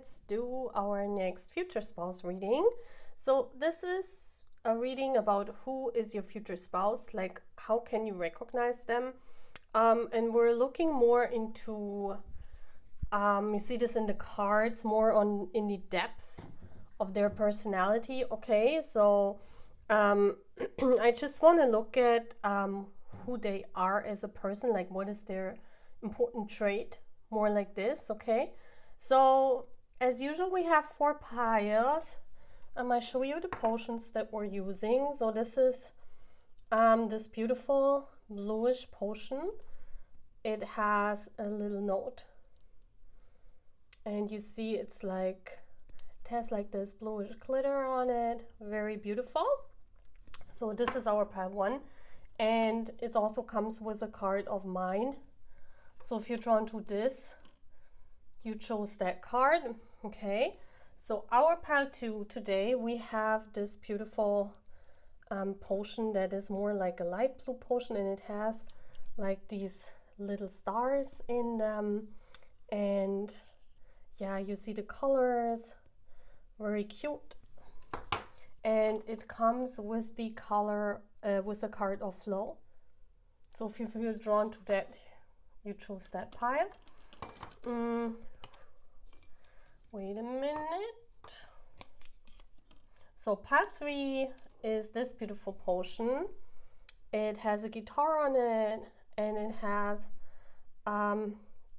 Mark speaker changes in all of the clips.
Speaker 1: let's do our next future spouse reading. So this is a reading about who is your future spouse, like how can you recognize them. And we're looking more into, you see this in the cards, more on in the depth of their personality. Okay, so I just want to look at who they are as a person, like what is their important trait, more like this. Okay, so as usual we have 4 piles. I'm going to show you the potions that we're using. So this is this beautiful bluish potion. It has a little note, and you see it's like, it has like this bluish glitter on it, very beautiful. So this is our pile 1, and it also comes with a card of mind. So if you're drawn to this, you chose that card. Okay, so our pile 2 today, we have this beautiful potion that is more like a light blue potion, and it has like these little stars in them, and yeah, you see the colors, very cute. And it comes with the color, with the card of flow. So if you feel drawn to that, you choose that pile. Wait a minute. So pile 3 is this beautiful potion. It has a guitar on it, and it has,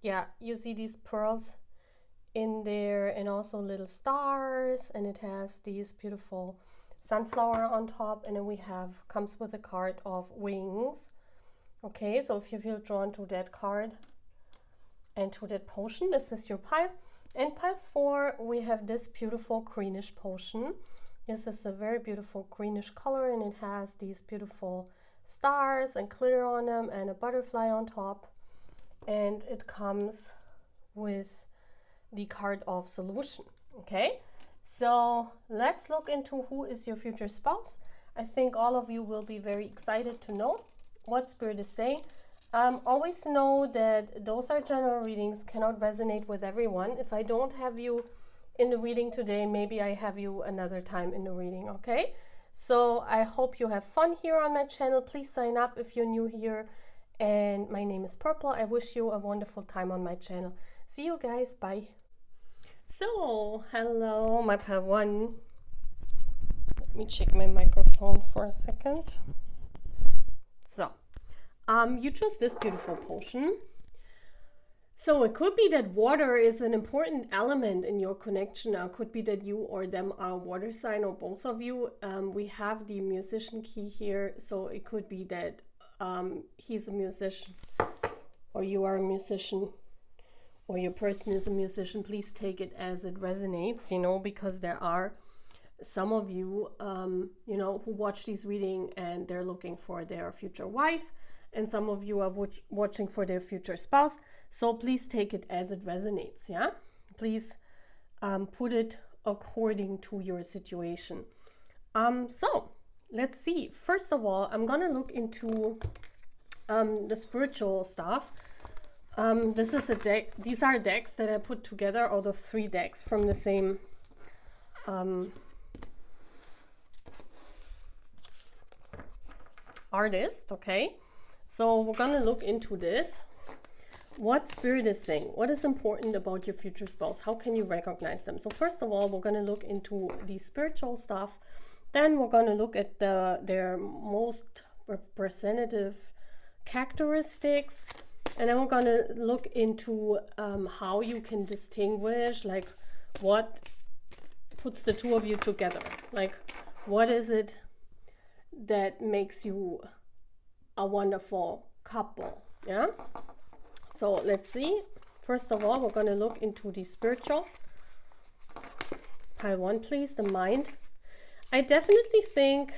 Speaker 1: yeah, you see these pearls in there, and also little stars, and it has these beautiful sunflower on top, and then we have, comes with a card of wings. Okay, so if you feel drawn to that card and to that potion, this is your pile. And pile 4, we have this beautiful greenish potion. This is a very beautiful greenish color, and it has these beautiful stars and glitter on them and a butterfly on top, and it comes with the card of solution. Okay, so let's look into who is your future spouse. I think all of you will be very excited to know what Spirit is saying. Always know that those are general readings, cannot resonate with everyone. If I don't have you in the reading today, maybe I have you another time in the reading. Okay, so I hope you have fun here on my channel. Please sign up if you're new here. And my name is Purple. I wish you a wonderful time on my channel. See you guys. Bye. So, hello, my pile 1. Let me check my microphone for a second. So, you chose this beautiful potion. So it could be that water is an important element in your connection. It could be that you or them are a water sign, or both of you. We have the musician key here, so it could be that he's a musician, or you are a musician, or your person is a musician. Please take it as it resonates, you know, because there are some of you, you know, who watch these reading and they're looking for their future wife, and some of you are watching for their future spouse. So please take it as it resonates. Yeah, please put it according to your situation. So let's see. First of all, I'm gonna look into the spiritual stuff. This is a deck. These are decks that I put together out of 3 decks from the same artist. Okay, so we're gonna look into this. What Spirit is saying, what is important about your future spouse, how can you recognize them? So first of all, we're going to look into the spiritual stuff, then we're going to look at their most representative characteristics, and then we're going to look into how you can distinguish, like what puts the 2 of you together, like what is it that makes you a wonderful couple. Yeah, so let's see. First of all, we're going to look into the spiritual. Pile 1, please, the mind. I definitely think,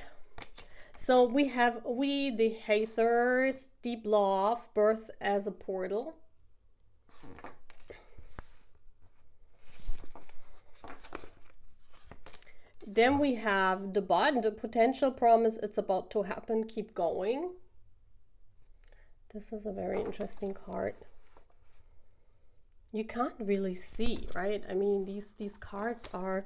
Speaker 1: so we have the Hathors, deep love, birth as a portal. Then we have the bud, the potential promise, it's about to happen, keep going. This is a very interesting card. you can't really see, right? I mean, these cards are,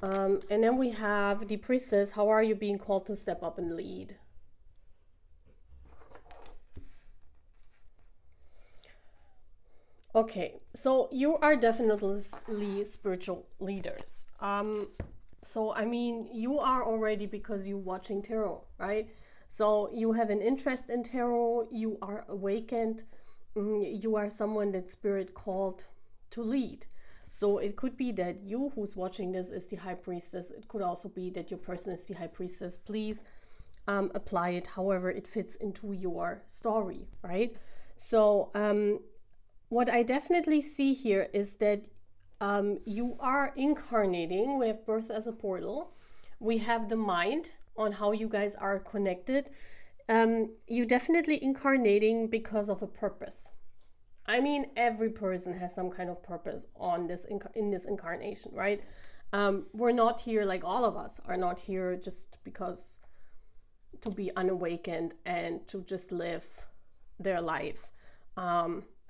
Speaker 1: and then we have the Priestess. How are you being called to step up and lead? Okay, so you are definitely spiritual leaders. So I mean, you are already, because you're watching tarot, right? So you have an interest in tarot, you are awakened, you are someone that spirit called to lead. So it could be that you who's watching this is the High Priestess. It could also be that your person is the High Priestess. Please apply it however it fits into your story, right? So what I definitely see here is that you are incarnating. We have birth as a portal. We have the mind on how you guys are connected. You definitely incarnating because of a purpose. I mean, every person has some kind of purpose on this in this incarnation, right? We're not here, like all of us are not here just because to be unawakened and to just live their life.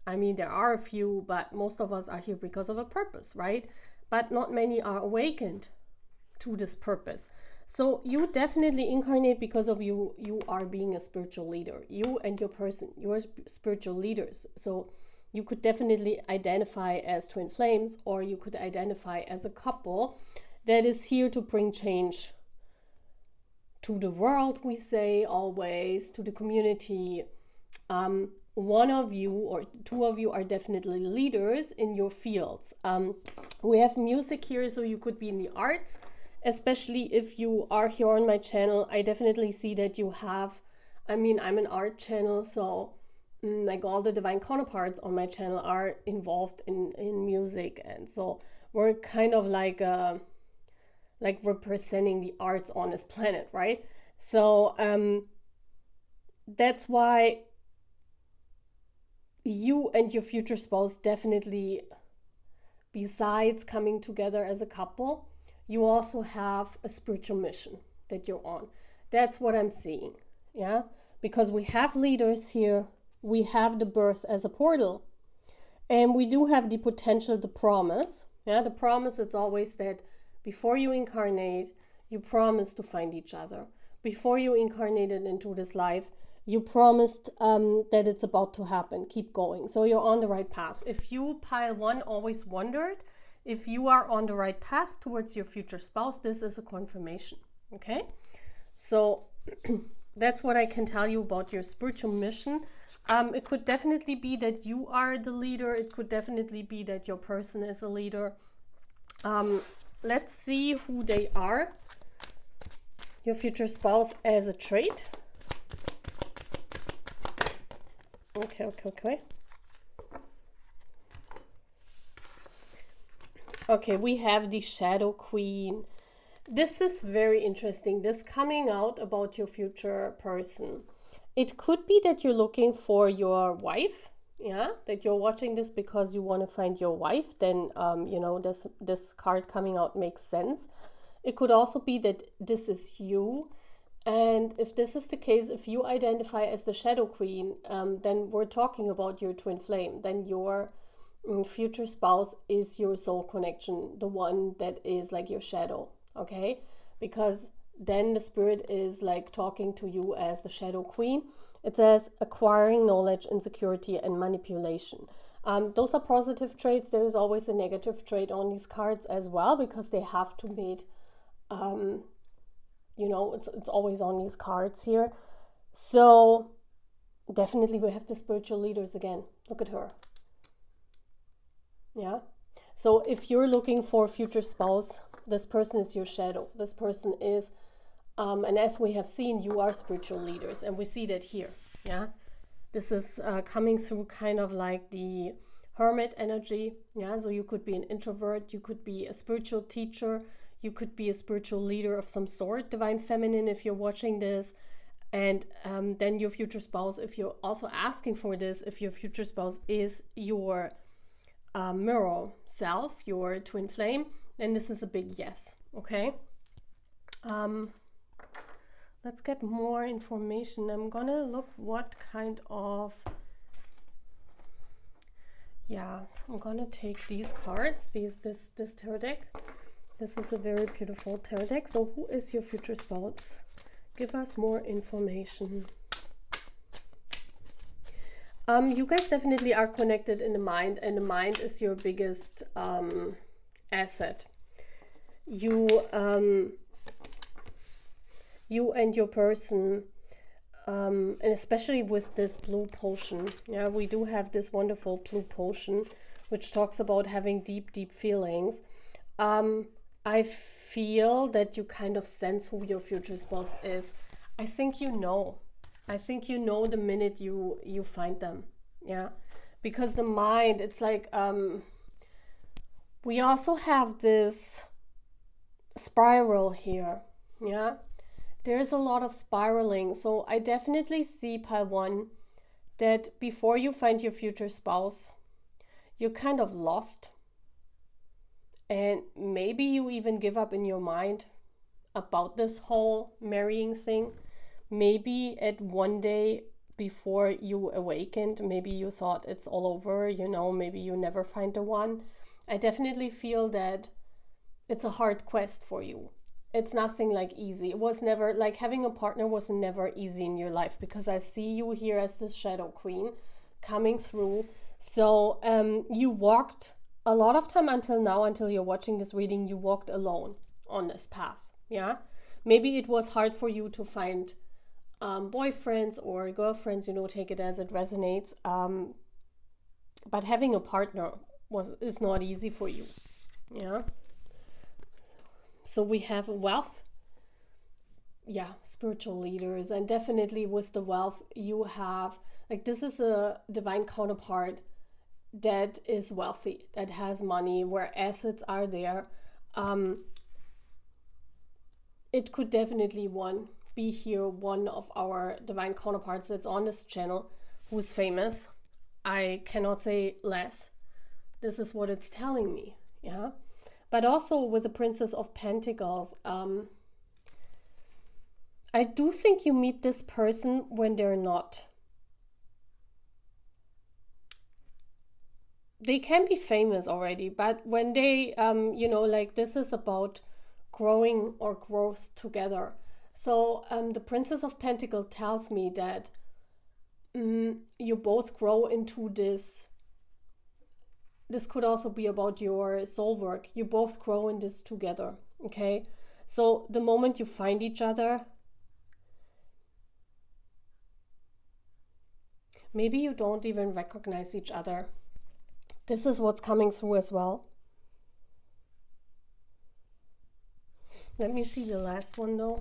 Speaker 1: I mean, there are a few, but most of us are here because of a purpose, right? But not many are awakened to this purpose. So you definitely incarnate because of you are being a spiritual leader. You and your person, you are spiritual leaders. So you could definitely identify as twin flames, or you could identify as a couple that is here to bring change to the world, we say always, to the community. One of you or two of you are definitely leaders in your fields. We have music here, so you could be in the arts, especially if you are here on my channel. I definitely see that you have, I mean, I'm an art channel, so like all the divine counterparts on my channel are involved in music, and so we're kind of like representing the arts on this planet, right? So that's why you and your future spouse definitely, besides coming together as a couple, you also have a spiritual mission that you're on. That's what I'm seeing, yeah? Because we have leaders here, we have the birth as a portal, and we do have the potential, the promise. Yeah, the promise, it's always that before you incarnate, you promise to find each other. Before you incarnated into this life, you promised that it's about to happen. Keep going. So you're on the right path. If you, pile one, always wondered if you are on the right path towards your future spouse, this is a confirmation. Okay? So that's what I can tell you about your spiritual mission. It could definitely be that you are the leader. It could definitely be that your person is a leader. Let's see who they are. Your future spouse as a trait. Okay. Okay, we have the Shadow Queen. This is very interesting. This coming out about your future person. It could be that you're looking for your wife. Yeah, that you're watching this because you want to find your wife. Then, you know, this card coming out makes sense. It could also be that this is you. And if this is the case, if you identify as the Shadow Queen, then we're talking about your twin flame. Then your future spouse is your soul connection, the one that is like your shadow, okay? Because then the spirit is like talking to you as the Shadow Queen. It says acquiring knowledge, insecurity, and manipulation. Those are positive traits. There is always a negative trait on these cards as well, because they have to meet... you know, it's always on these cards here. So definitely we have the spiritual leaders again. Look at her. Yeah. So if you're looking for a future spouse, this person is your shadow. This person is, and as we have seen, you are spiritual leaders. And we see that here. Yeah. This is coming through kind of like the hermit energy. Yeah. So you could be an introvert. You could be a spiritual teacher. You could be a spiritual leader of some sort, divine feminine, if you're watching this. And then your future spouse, if you're also asking for this, if your future spouse is your mirror self, your twin flame, then this is a big yes. Okay. Let's get more information. I'm gonna look what kind of... Yeah, I'm gonna take these cards, this tarot deck. This is a very beautiful tarot deck. So who is your future spouse? Give us more information. You guys definitely are connected in the mind, and the mind is your biggest asset. You and your person, and especially with this blue potion. Yeah, we do have this wonderful blue potion, which talks about having deep, deep feelings. I feel that you kind of sense who your future spouse is. I think you know. I think you know the minute you find them. Yeah, because the mind, it's like we also have this spiral here. Yeah, there's a lot of spiraling. So I definitely see, pile 1, that before you find your future spouse, you're kind of lost. And maybe you even give up in your mind about this whole marrying thing. Maybe at one day before you awakened, maybe you thought it's all over, you know, maybe you never find the one. I definitely feel that it's a hard quest for you. It's nothing like easy. It was never, like having a partner was never easy in your life, because I see you here as the Shadow Queen coming through. So you walked a lot of time until now, until you're watching this reading, you walked alone on this path. Yeah, maybe it was hard for you to find boyfriends or girlfriends, you know, take it as it resonates. But having a partner is not easy for you. Yeah. So we have wealth. Yeah, spiritual leaders, and definitely with the wealth you have, like, this is a divine counterpart that is wealthy, that has money, where assets are there. It could definitely be here one of our divine counterparts that's on this channel who's famous. I cannot say less. This is what it's telling me. Yeah, but also with the Princess of Pentacles, I do think you meet this person when they're not. They can be famous already, but when they, you know, like, this is about growing or growth together. So the Princess of Pentacles tells me that you both grow into this. This could also be about your soul work. You both grow in this together, okay? So the moment you find each other, maybe you don't even recognize each other. This is what's coming through as well. Let me see the last one though.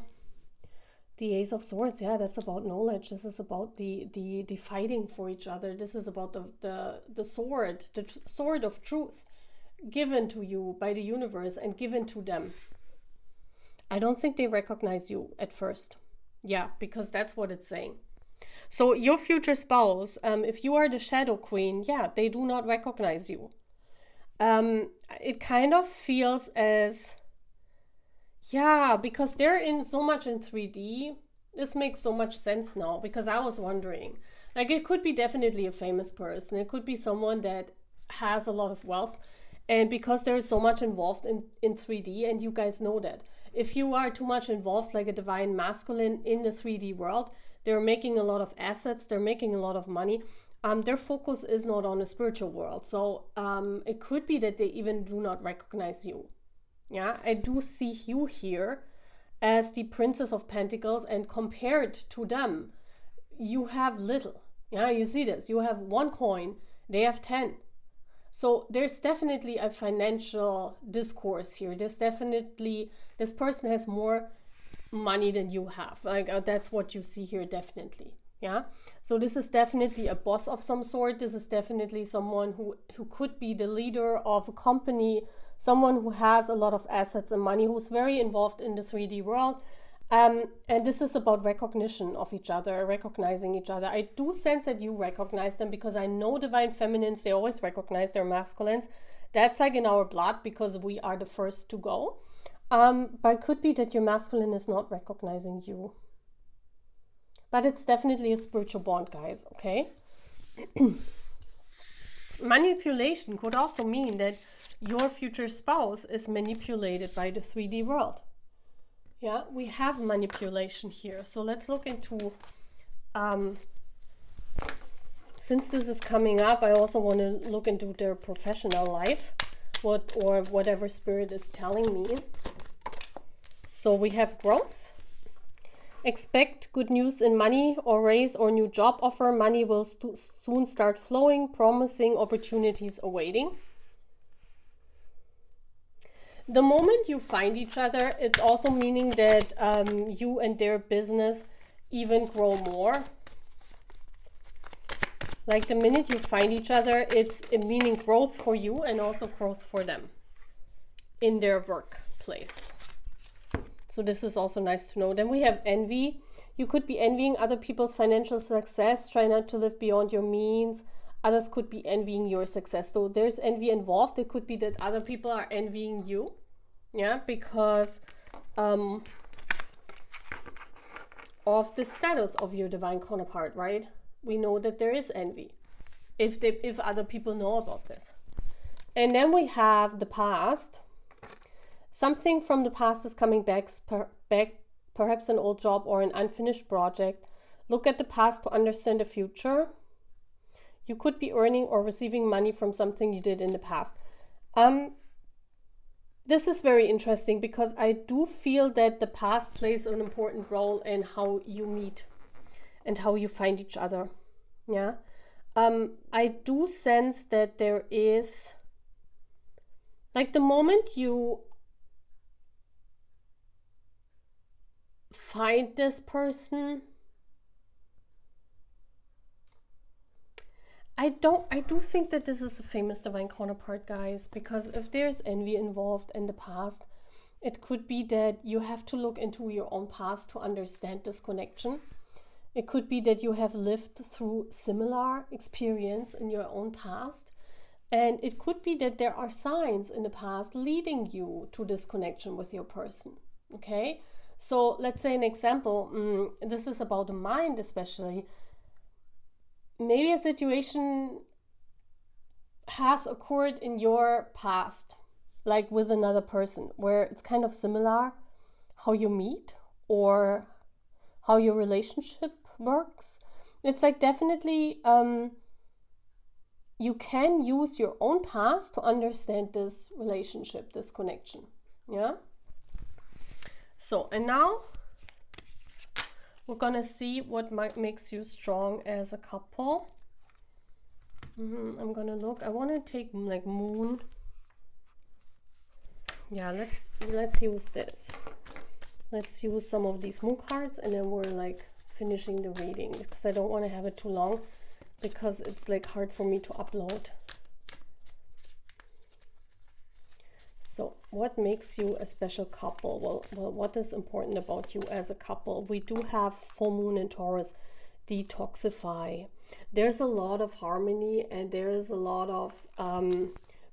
Speaker 1: The Ace of Swords, yeah, that's about knowledge. This is about the fighting for each other. This is about the sword of truth given to you by the universe and given to them. I don't think they recognize you at first. Yeah, because that's what it's saying. So your future spouse, if you are the Shadow Queen, yeah, they do not recognize you. It kind of feels as, yeah, because they're in so much in 3D. This makes so much sense now, because I was wondering, like, it could be definitely a famous person. It could be someone that has a lot of wealth, and because there's so much involved in 3D, and you guys know that. If you are too much involved, like a divine masculine in the 3D world, they're making a lot of assets, they're making a lot of money. Their focus is not on the spiritual world. So it could be that they even do not recognize you. Yeah, I do see you here as the Princess of Pentacles, and compared to them, you have little. Yeah, you see this. You have 1 coin, they have 10. So there's definitely a financial discourse here. This person has more money than you have. Like that's what you see here, definitely. Yeah, so this is definitely a boss of some sort. This is definitely someone who could be the leader of a company, someone who has a lot of assets and money, who's very involved in the 3D world. And this is about recognition of each other, recognizing each other. I do sense that you recognize them, because I know divine feminines, they always recognize their masculines. That's like in our blood, because we are the first to go. But it could be that your masculine is not recognizing you. But it's definitely a spiritual bond, guys, okay? Manipulation could also mean that your future spouse is manipulated by the 3D world. Yeah, we have manipulation here. So let's look into, since this is coming up, I also want to look into their professional life, or whatever spirit is telling me. So we have growth. Expect good news in money or raise or new job offer. Money will soon start flowing, promising opportunities awaiting. The moment you find each other, it's also meaning that you and their business even grow more. Like the minute you find each other, it's meaning growth for you and also growth for them in their workplace. So this is also nice to know. Then we have envy. You could be envying other people's financial success. Try not to live beyond your means. Others could be envying your success. So there's envy involved. It could be that other people are envying you. Yeah, because of the status of your divine counterpart, right? We know that there is envy if other people know about this. And then we have the past. Something from the past is coming back, perhaps an old job or an unfinished project. Look at the past to understand the future. You could be earning or receiving money from something you did in the past. This is very interesting because I do feel that the past plays an important role in how you meet and how you find each other. Yeah. I do sense that there is, like, the moment you find this person, I do think that this is a famous divine counterpart, guys, because if there's envy involved in the past, it could be that you have to look into your own past to understand this connection. It could be that you have lived through similar experience in your own past, and it could be that there are signs in the past leading you to this connection with your person. Okay, so let's say an example, this is about the mind especially. Maybe a situation has occurred in your past, like with another person, where it's kind of similar how you meet or how your relationship works. It's like definitely you can use your own past to understand this relationship, this connection. Yeah. So, and now we're gonna see what makes you strong as a couple. I'm gonna look. I want to take like moon. Yeah, let's use this. Let's use some of these moon cards, and then we're like finishing the reading because I don't want to have it too long because it's like hard for me to upload. So what makes you a special couple? Well, what is important about you as a couple? We do have full moon in Taurus, detoxify. There's a lot of harmony and there is a lot of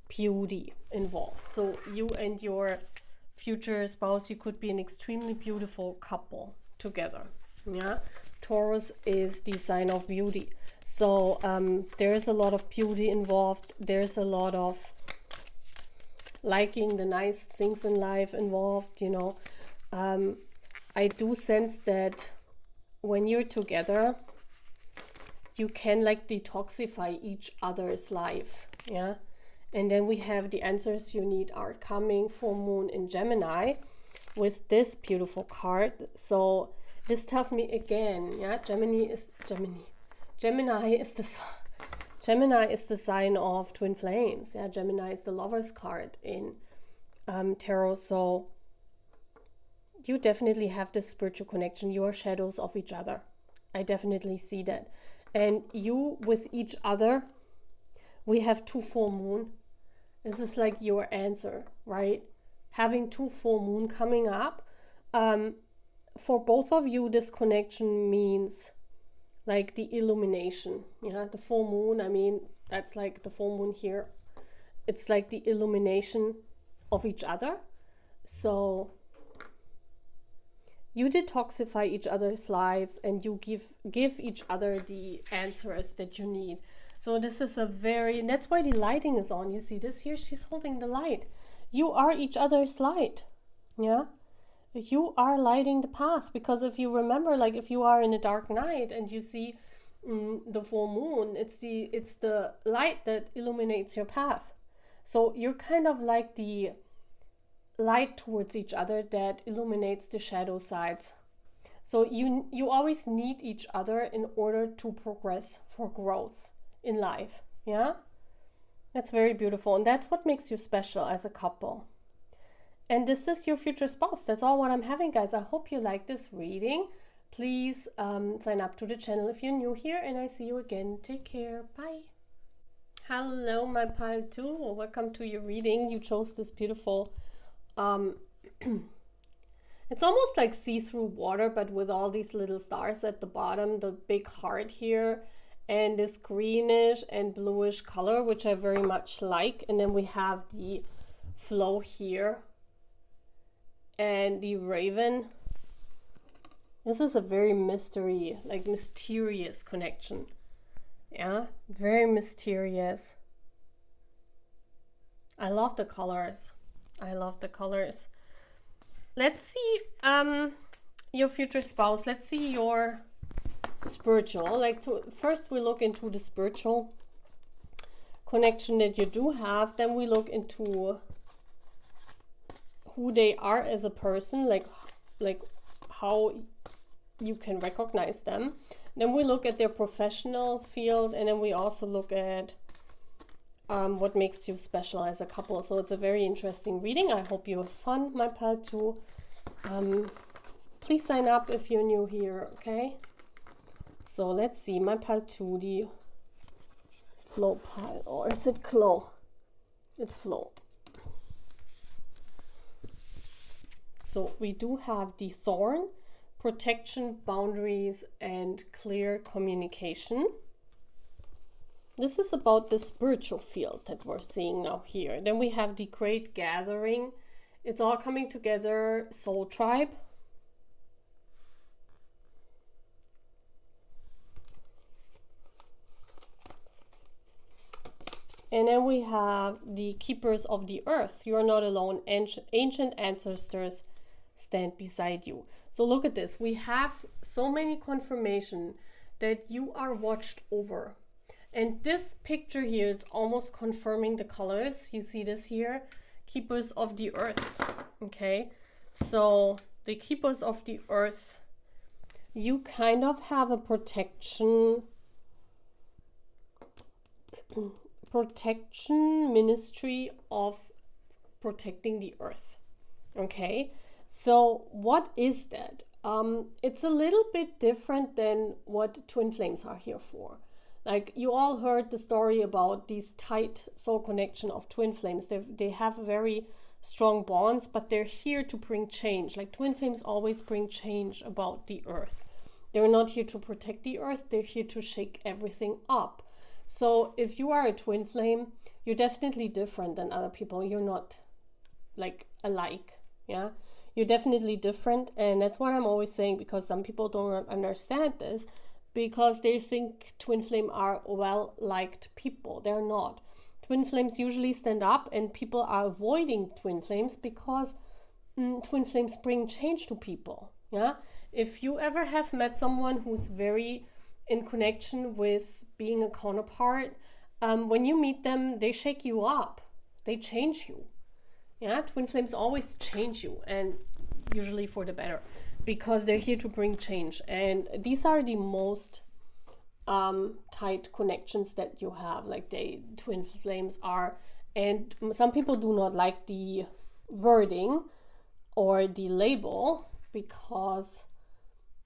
Speaker 1: beauty involved. So you and your future spouse, you could be an extremely beautiful couple together. Yeah, Taurus is the sign of beauty. So there is a lot of beauty involved. There's a lot of liking the nice things in life involved, you know. I do sense that when you're together, you can like detoxify each other's life. Yeah. And then we have the answers you need are coming. Full moon in Gemini with this beautiful card. So this tells me again, yeah, Gemini is the sign of twin flames. Yeah, Gemini is the Lover's card in tarot. So you definitely have this spiritual connection. You are shadows of each other. I definitely see that. And you with each other, we have 2 full moon. This is like your answer, right? Having 2 full moon coming up. For both of you, this connection means like the illumination. Yeah, the full moon, I mean, that's like the full moon here. It's like the illumination of each other. So you detoxify each other's lives and you give each other the answers that you need. So this is a very, and that's why the lighting is on. You see this here? She's holding the light. You are each other's light. Yeah? You are lighting the path, because if you remember, like if you are in a dark night and you see the full moon, it's the light that illuminates your path. So you're kind of like the light towards each other that illuminates the shadow sides. So you always need each other in order to progress, for growth in life. Yeah, that's very beautiful, and that's what makes you special as a couple. And this is your future spouse. That's all what I'm having, guys. I hope you like this reading. Please sign up to the channel if you're new here, and I see you again. Take care. Bye. Hello, my pile 2. Welcome to your reading. You chose this beautiful it's almost like see-through water, but with all these little stars at the bottom, the big heart here, and this greenish and bluish color, which I very much like. And then we have the flow here and the raven. This is a very mysterious connection. Yeah, very mysterious. I love the colors. I love the colors. Let's see your future spouse. Let's see your spiritual. First we look into the spiritual connection that you do have. Then we look into who they are as a person, like how you can recognize them. Then we look at their professional field, and then we also look at what makes you special as a couple. So it's a very interesting reading. I hope you have fun, my pile 2. Please sign up if you're new here, okay? So let's see, my pile 2, the flow pile, or is it Clo? It's flow. So we do have the thorn, protection, boundaries, and clear communication. This is about the spiritual field that we're seeing now here. Then we have the great gathering. It's all coming together, soul tribe. And then we have the keepers of the earth. You are not alone. Ancient ancestors stand beside you. So look at this. We have so many confirmation that you are watched over. And this picture here, it's almost confirming the colors. You see this here? Keepers of the earth. Okay. So the keepers of the earth, you kind of have a protection ministry of protecting the earth. Okay. So what is that? It's a little bit different than what twin flames are here for. Like, you all heard the story about these tight soul connection of twin flames. They have very strong bonds, but they're here to bring change. Like, twin flames always bring change about the earth. They're not here to protect the earth. They're here to shake everything up. So if you are a twin flame, you're definitely different than other people. You're not like alike. Yeah, you're definitely different. And that's what I'm always saying, because some people don't understand this, because they think twin flame are well-liked people. They're not. Twin flames usually stand up, and people are avoiding twin flames because twin flames bring change to people. Yeah. If you ever have met someone who's very in connection with being a counterpart, when you meet them, they shake you up. They change you. Yeah. Twin flames always change you, and usually for the better, because they're here to bring change. And these are the most tight connections that you have, like twin flames are. And some people do not like the wording or the label, because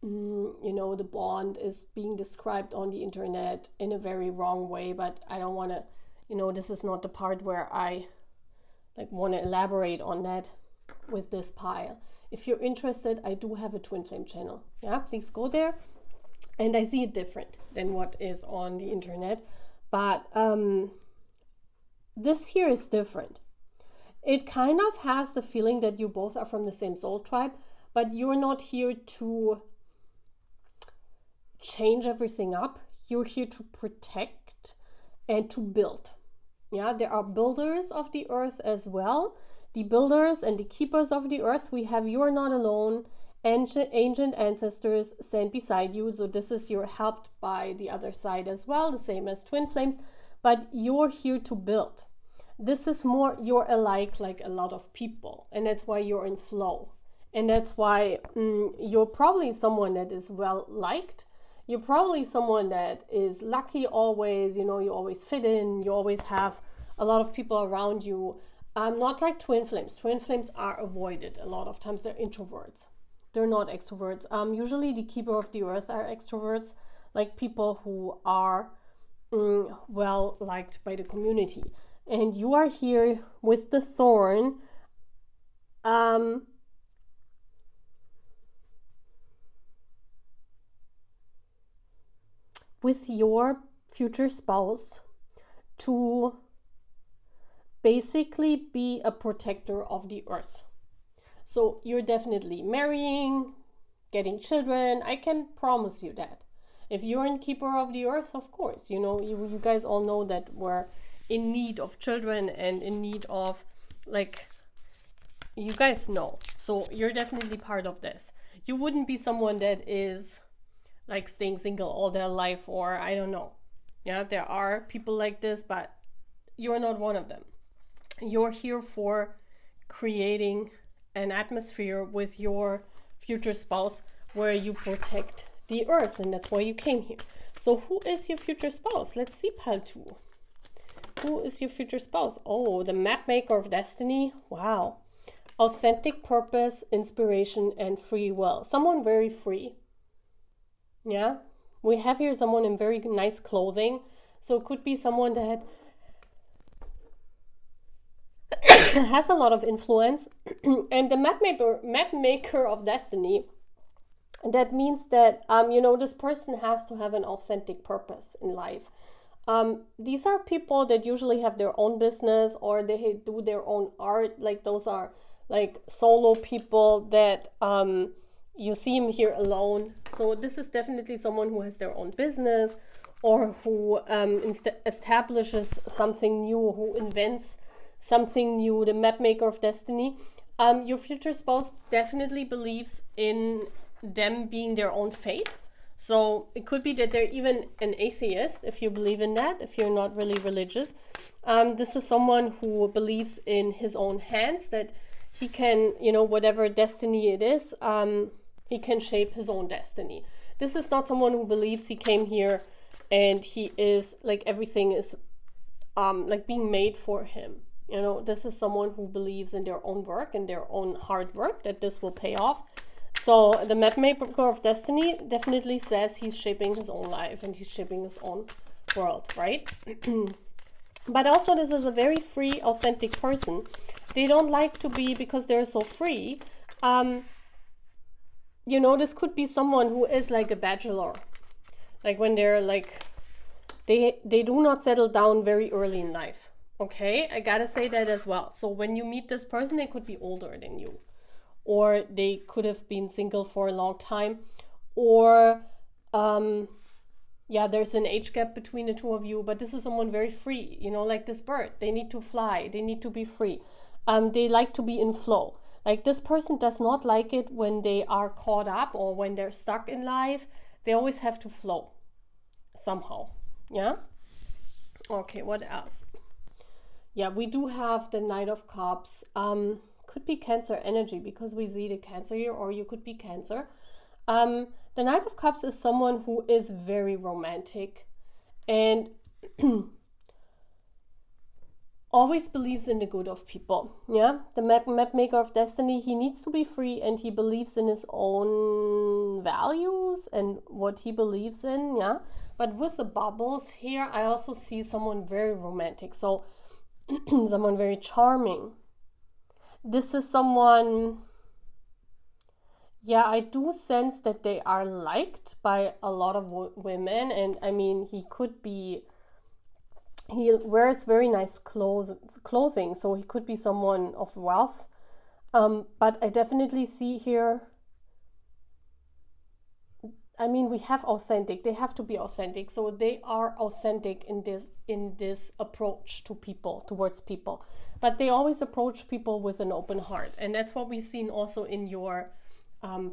Speaker 1: you know, the bond is being described on the internet in a very wrong way. But I don't want to, you know, this is not the part where I like want to elaborate on that with this pile. If you're interested, I do have a twin flame channel. Yeah, please go there. And I see it different than what is on the internet. But this here is different. It kind of has the feeling that you both are from the same soul tribe, but you're not here to change everything up. You're here to protect and to build. Yeah, there are builders of the earth as well. The builders and the keepers of the earth, we have you are not alone. Ancient ancestors stand beside you. So this is you're helped by the other side as well, the same as twin flames. But you're here to build. This is more you're alike like a lot of people. And that's why you're in flow. And that's why you're probably someone that is well liked. You're probably someone that is lucky always, you know, you always fit in, you always have a lot of people around you. Not like twin flames. Twin flames are avoided a lot of times. They're introverts. They're not extroverts. Usually the keeper of the earth are extroverts, like people who are well liked by the community. And you are here with the thorn. With your future spouse to basically be a protector of the earth. So you're definitely marrying, getting children. I can promise you that. If you're in keeper of the earth, of course, you know, you guys all know that we're in need of children and in need of, like, you guys know. So you're definitely part of this. You wouldn't be someone that is like staying single all their life, or I don't know. Yeah, there are people like this, but you're not one of them. You're here for creating an atmosphere with your future spouse where you protect the earth, and that's why you came here. So who is your future spouse? Let's see, pile 2. Who is your future spouse? Oh, the map maker of destiny. Wow. Authentic purpose, inspiration, and free will. Someone very free. Yeah, we have here someone in very nice clothing. So it could be someone that has a lot of influence. And the map maker of destiny, that means that, you know, this person has to have an authentic purpose in life. These are people that usually have their own business or they do their own art. Like those are like solo people that you see him here alone. So this is definitely someone who has their own business or who establishes something new, who invents something new, the map maker of destiny. Your future spouse definitely believes in them being their own fate. So it could be that they're even an atheist, if you believe in that, if you're not really religious. This is someone who believes in his own hands, that he can, you know, whatever destiny it is, he can shape his own destiny. This is not someone who believes he came here and he is like everything is like being made for him. You know, this is someone who believes in their own work and their own hard work, that this will pay off. So the map maker of destiny definitely says he's shaping his own life and he's shaping his own world, right? But also this is a very free, authentic person. They don't like to be, because they're so free, you know, this could be someone who is like a bachelor. Like when they're like, they do not settle down very early in life. Okay, I gotta say that as well. So when you meet this person, they could be older than you. Or they could have been single for a long time. Or, yeah, there's an age gap between the two of you. But this is someone very free, you know, like this bird. They need to fly. They need to be free. They like to be in flow. Like this person does not like it when they are caught up or when they're stuck in life. They always have to flow somehow. Yeah? Okay, what else? Yeah, we do have the Knight of Cups. Could be Cancer energy because we see the Cancer here, or you could be Cancer. The Knight of Cups is someone who is very romantic and always believes in the good of people. Yeah, the map maker of destiny, he needs to be free and he believes in his own values and what he believes in. Yeah, but with the bubbles here, I also see someone very romantic. So someone very charming. This is someone, yeah, I do sense that they are liked by a lot of women. And I mean, he wears very nice clothing, so he could be someone of wealth. But I definitely see here I mean, we have authentic. They have to be authentic. So they are authentic in this approach to people, towards people. But they always approach people with an open heart. And that's what we've seen also in your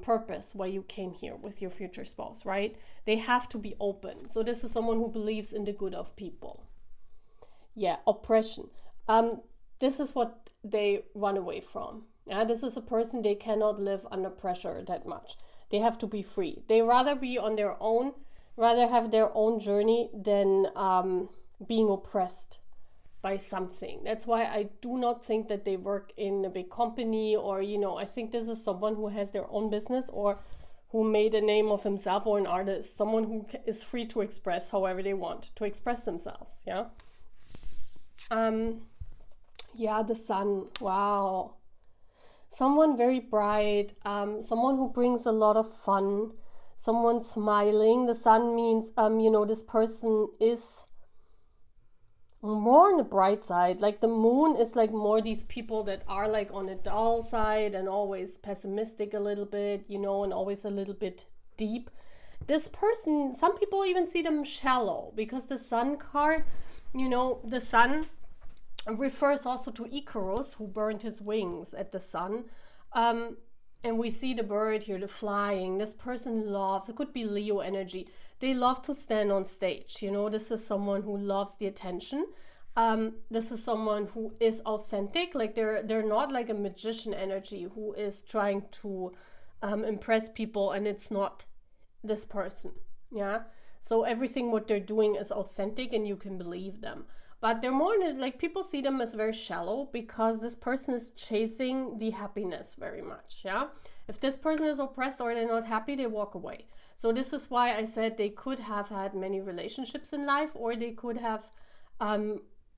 Speaker 1: purpose, why you came here with your future spouse, right? They have to be open. So this is someone who believes in the good of people. Yeah, oppression. This is what they run away from. Yeah, this is a person, they cannot live under pressure that much. They have to be free. They rather be on their own, rather have their own journey than being oppressed by something. That's why I do not think that they work in a big company, or, you know, I think this is someone who has their own business or who made a name of himself, or an artist, someone who is free to express however they want to express themselves. Yeah. Yeah, the sun. Wow. Someone very bright, someone who brings a lot of fun, someone smiling. The sun means, you know, this person is more on the bright side. Like the moon is like more these people that are like on the dull side and always pessimistic a little bit, you know, and always a little bit deep. This person, some people even see them shallow, because the sun card, you know, the sun refers also to Icarus, who burned his wings at the sun. And we see the bird here, the flying. This person loves, it could be Leo energy. They love to stand on stage. You know, this is someone who loves the attention. This is someone who is authentic. Like they're not like a magician energy who is trying to impress people, and it's not this person. Yeah. So everything what they're doing is authentic and you can believe them. But they're more like, people see them as very shallow, because this person is chasing the happiness very much. Yeah. If this person is oppressed or they're not happy, they walk away. So this is why I said they could have had many relationships in life, or they could have,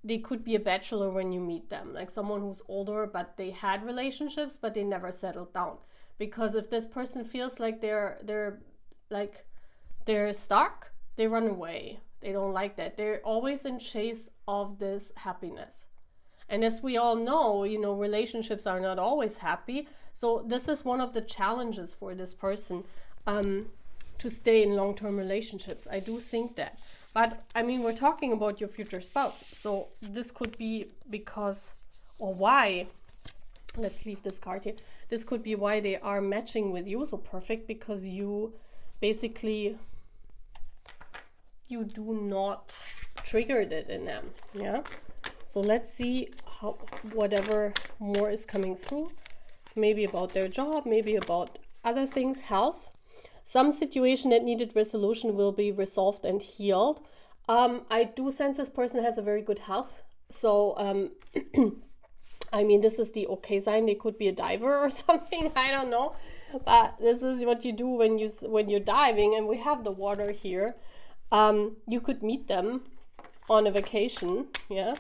Speaker 1: they could be a bachelor when you meet them, like someone who's older, but they had relationships, but they never settled down. Because if this person feels like they're stuck, they run away. They don't like that. They're always in chase of this happiness. And as we all know, you know, relationships are not always happy. So this is one of the challenges for this person, to stay in long-term relationships. I do think that. But I mean, we're talking about your future spouse. So this could be because, or why, let's leave this card here. This could be why they are matching with you so perfect, because you basically, you do not trigger it in them. Yeah. So let's see how, whatever more is coming through, maybe about their job, maybe about other things, health. Some situation that needed resolution will be resolved and healed. I do sense this person has a very good health. So, I mean, this is the okay sign. They could be a diver or something. I don't know. But this is what you do when you're diving, and we have the water here. You could meet them on a vacation. Yeah,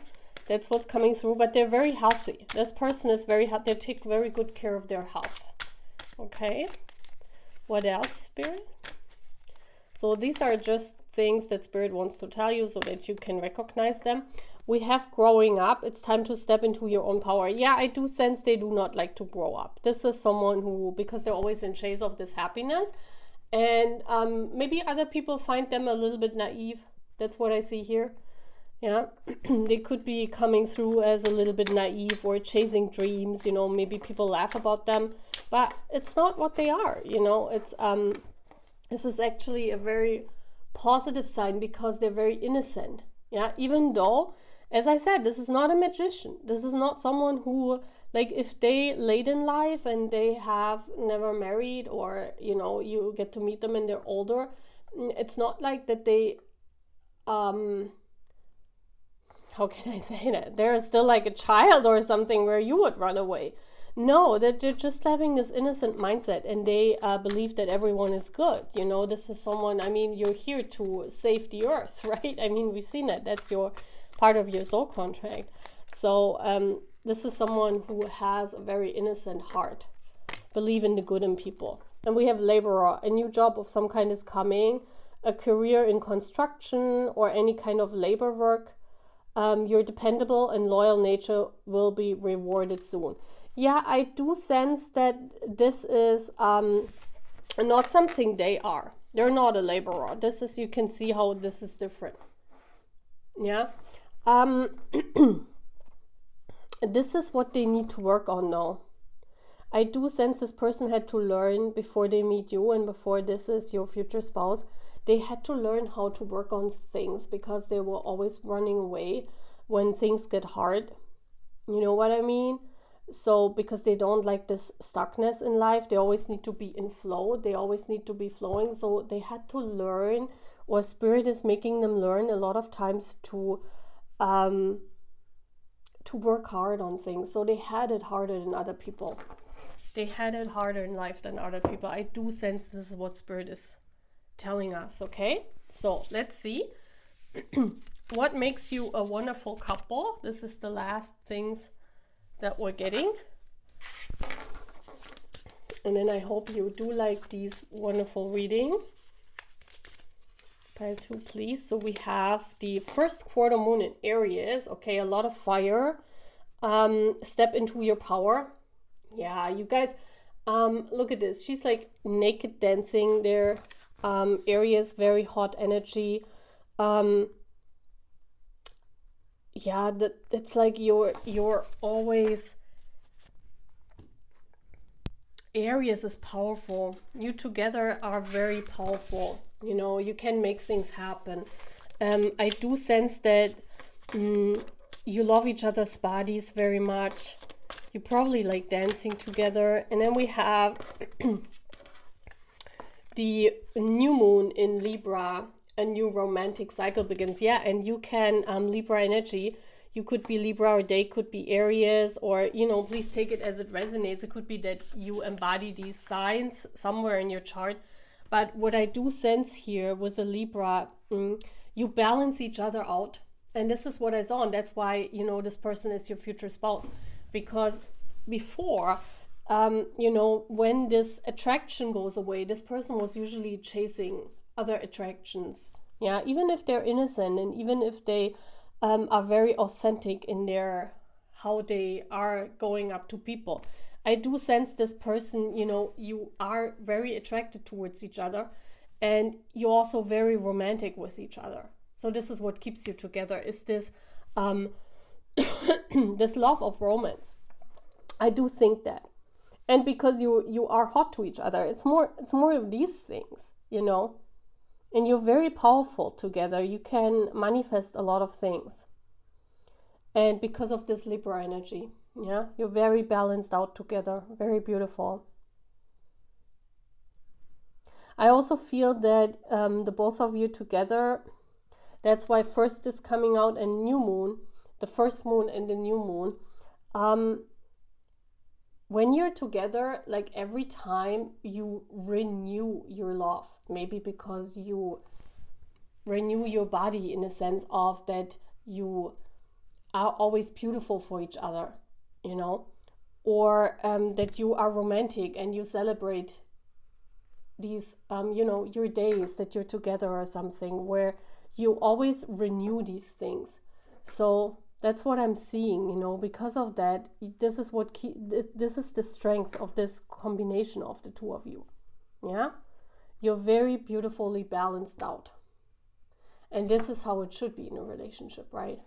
Speaker 1: that's what's coming through. But they're very healthy. This person is very healthy. They take very good care of their health. Okay. What else, Spirit? So these are just things that Spirit wants to tell you so that you can recognize them. We have growing up. It's time to step into your own power. Yeah, I do sense they do not like to grow up. This is someone who, because they're always in chase of this happiness. And maybe other people find them a little bit naive. That's what I see here. Yeah, they could be coming through as a little bit naive or chasing dreams. You know, maybe people laugh about them. But it's not what they are, you know. It's this is actually a very positive sign, because they're very innocent. Yeah, even though, as I said, this is not a magician. This is not someone who, like, if they late in life and they have never married, or, you know, you get to meet them and they're older, it's not like that they, how can I say that? They're still like a child or something where you would run away. No, that they're just having this innocent mindset, and they believe that everyone is good. You know, this is someone, I mean, you're here to save the earth, right? I mean, we've seen that. That's your part of your soul contract. So this is someone who has a very innocent heart, believe in the good in people. And we have laborer. A new job of some kind is coming, a career in construction or any kind of labor work. Your dependable and loyal nature will be rewarded soon. Yeah, I do sense that this is not something they are. They're not a laborer. This is, you can see how this is different. Yeah. This is what they need to work on now. I do sense this person had to learn before they meet you and before this is your future spouse. They had to learn how to work on things because they were always running away when things get hard. You know what I mean? So because they don't like this stuckness in life, they always need to be in flow. They always need to be flowing. So they had to learn, or spirit is making them learn a lot of times to work hard on things. So they had it harder than other people. They had it harder in life than other people. I do sense this is what spirit is telling us, okay? So let's see. What makes you a wonderful couple? This is the last things that we're getting. And then I hope you do like these wonderful reading. Pile 2, please. So we have the first quarter moon in Aries. Okay, a lot of fire. Step into your power. Yeah, you guys, look at this. She's like naked dancing there. Aries, very hot energy. Yeah, it's like you're always, Aries is powerful. You together are very powerful. You know, you can make things happen. I do sense that you love each other's bodies very much. You probably like dancing together. And then we have the new moon in Libra. A new romantic cycle begins. Yeah, and you can, Libra energy, you could be Libra or they could be Aries, or, you know, please take it as it resonates. It could be that you embody these signs somewhere in your chart. But what I do sense here with the Libra, you balance each other out. And this is what I saw. And that's why, you know, this person is your future spouse. Because before, you know, when this attraction goes away, this person was usually chasing other attractions. Yeah, even if they're innocent and even if they are very authentic in their how they are going up to people. I do sense this person, you know, you are very attracted towards each other and you're also very romantic with each other. So this is what keeps you together, is this this love of romance. I do think that. And because you are hot to each other, it's more of these things, you know. And you're very powerful together. You can manifest a lot of things. And because of this Libra energy, yeah, you're very balanced out together. Very beautiful. I also feel that the both of you together, that's why first is coming out a new moon, the first moon and the new moon. When you're together, like every time you renew your love, maybe because you renew your body in a sense of that you are always beautiful for each other, you know, or that you are romantic and you celebrate these, you know, your days that you're together or something, where you always renew these things. So that's what I'm seeing, you know. Because of that, this is what this is the strength of this combination of the two of you. Yeah, you're very beautifully balanced out, and this is how it should be in a relationship, right?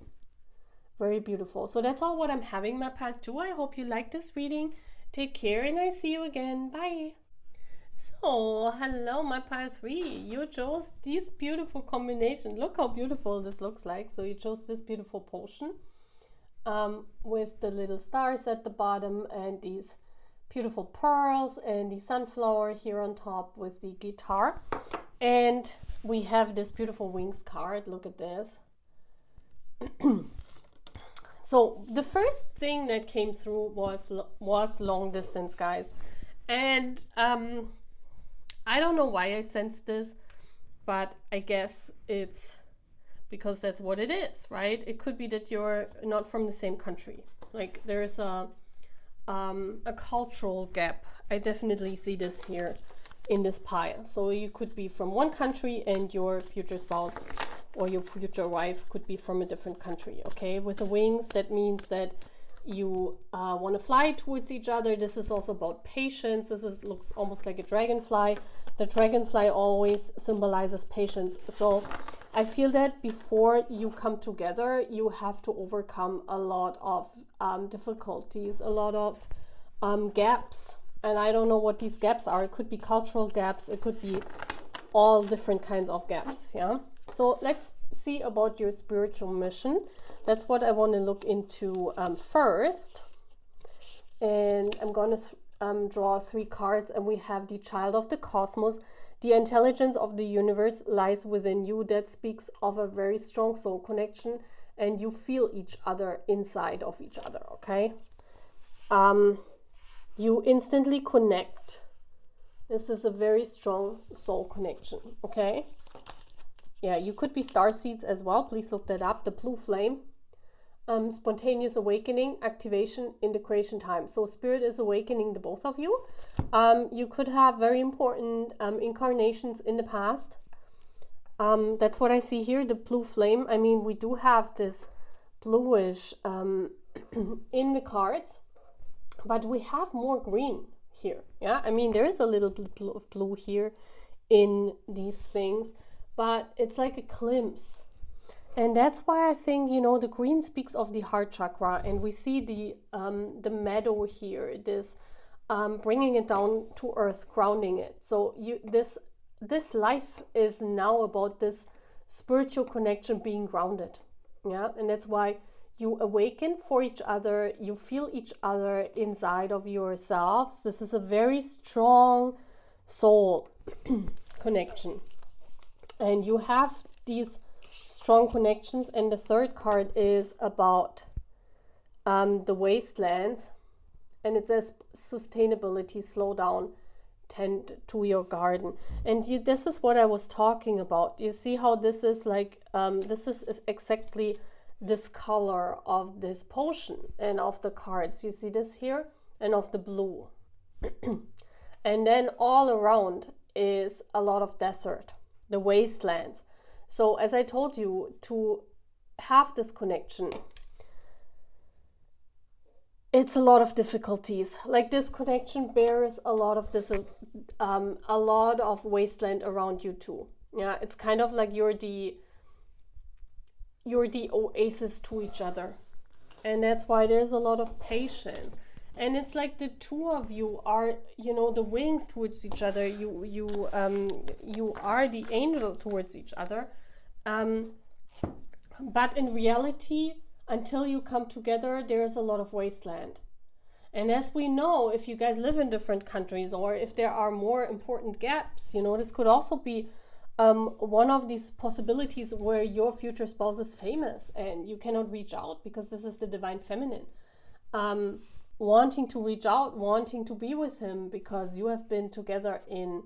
Speaker 1: Very beautiful. So that's all what I'm having, my part 2. I hope you like this reading. Take care, and I see you again. Bye. So, hello, my part 3. You chose this beautiful combination. Look how beautiful this looks like. So you chose this beautiful potion with the little stars at the bottom and these beautiful pearls and the sunflower here on top with the guitar. And we have this beautiful wings card. Look at this. So the first thing that came through was long distance, guys. And I don't know why I sensed this, but I guess it's because that's what it is, right? It could be that you're not from the same country. Like there's a cultural gap. I definitely see this here in this pile. So you could be from one country and your future spouse or your future wife could be from a different country, okay? With the wings, that means that you want to fly towards each other. This is also about patience. Looks almost like a dragonfly. The dragonfly always symbolizes patience. So I feel that before you come together, you have to overcome a lot of difficulties, a lot of gaps. And I don't know what these gaps are. It could be cultural gaps. It could be all different kinds of gaps. Yeah. So let's see about your spiritual mission. That's what I want to look into first. And I'm going to draw 3 cards, and we have the Child of the Cosmos. The intelligence of the universe lies within you. That speaks of a very strong soul connection, and you feel each other inside of each other, okay? You instantly connect. This is a very strong soul connection, okay? Yeah, you could be starseeds as well. Please look that up. The blue flame. Spontaneous awakening, activation in the creation time. So spirit is awakening the both of you. You could have very important incarnations in the past. That's what I see here, the blue flame. I mean, we do have this bluish in the cards, but we have more green here. Yeah, I mean, there is a little bit of blue here in these things, but it's like a glimpse. And that's why I think, you know, the green speaks of the heart chakra, and we see the meadow here, this bringing it down to earth, grounding it. So this life is now about this spiritual connection being grounded. Yeah, and that's why you awaken for each other, you feel each other inside of yourselves. This is a very strong soul connection, and you have these strong connections. And the third card is about the wastelands, and it says sustainability, slow down, tend to your garden. And this is what I was talking about. You see how this is like this is exactly this color of this potion and of the cards. You see this here, and of the blue. And then all around is a lot of desert, the wastelands. So as I told you, to have this connection, it's a lot of difficulties. Like this connection bears a lot of this, a lot of wasteland around you too. Yeah, it's kind of like you're the oasis to each other, and that's why there's a lot of patience. And it's like the two of you are, you know, the wings towards each other. You are the angel towards each other. But in reality, until you come together, there's a lot of wasteland. And as we know, if you guys live in different countries, or if there are more important gaps, you know, this could also be one of these possibilities where your future spouse is famous and you cannot reach out because this is the divine feminine. Wanting to reach out, wanting to be with him because you have been together in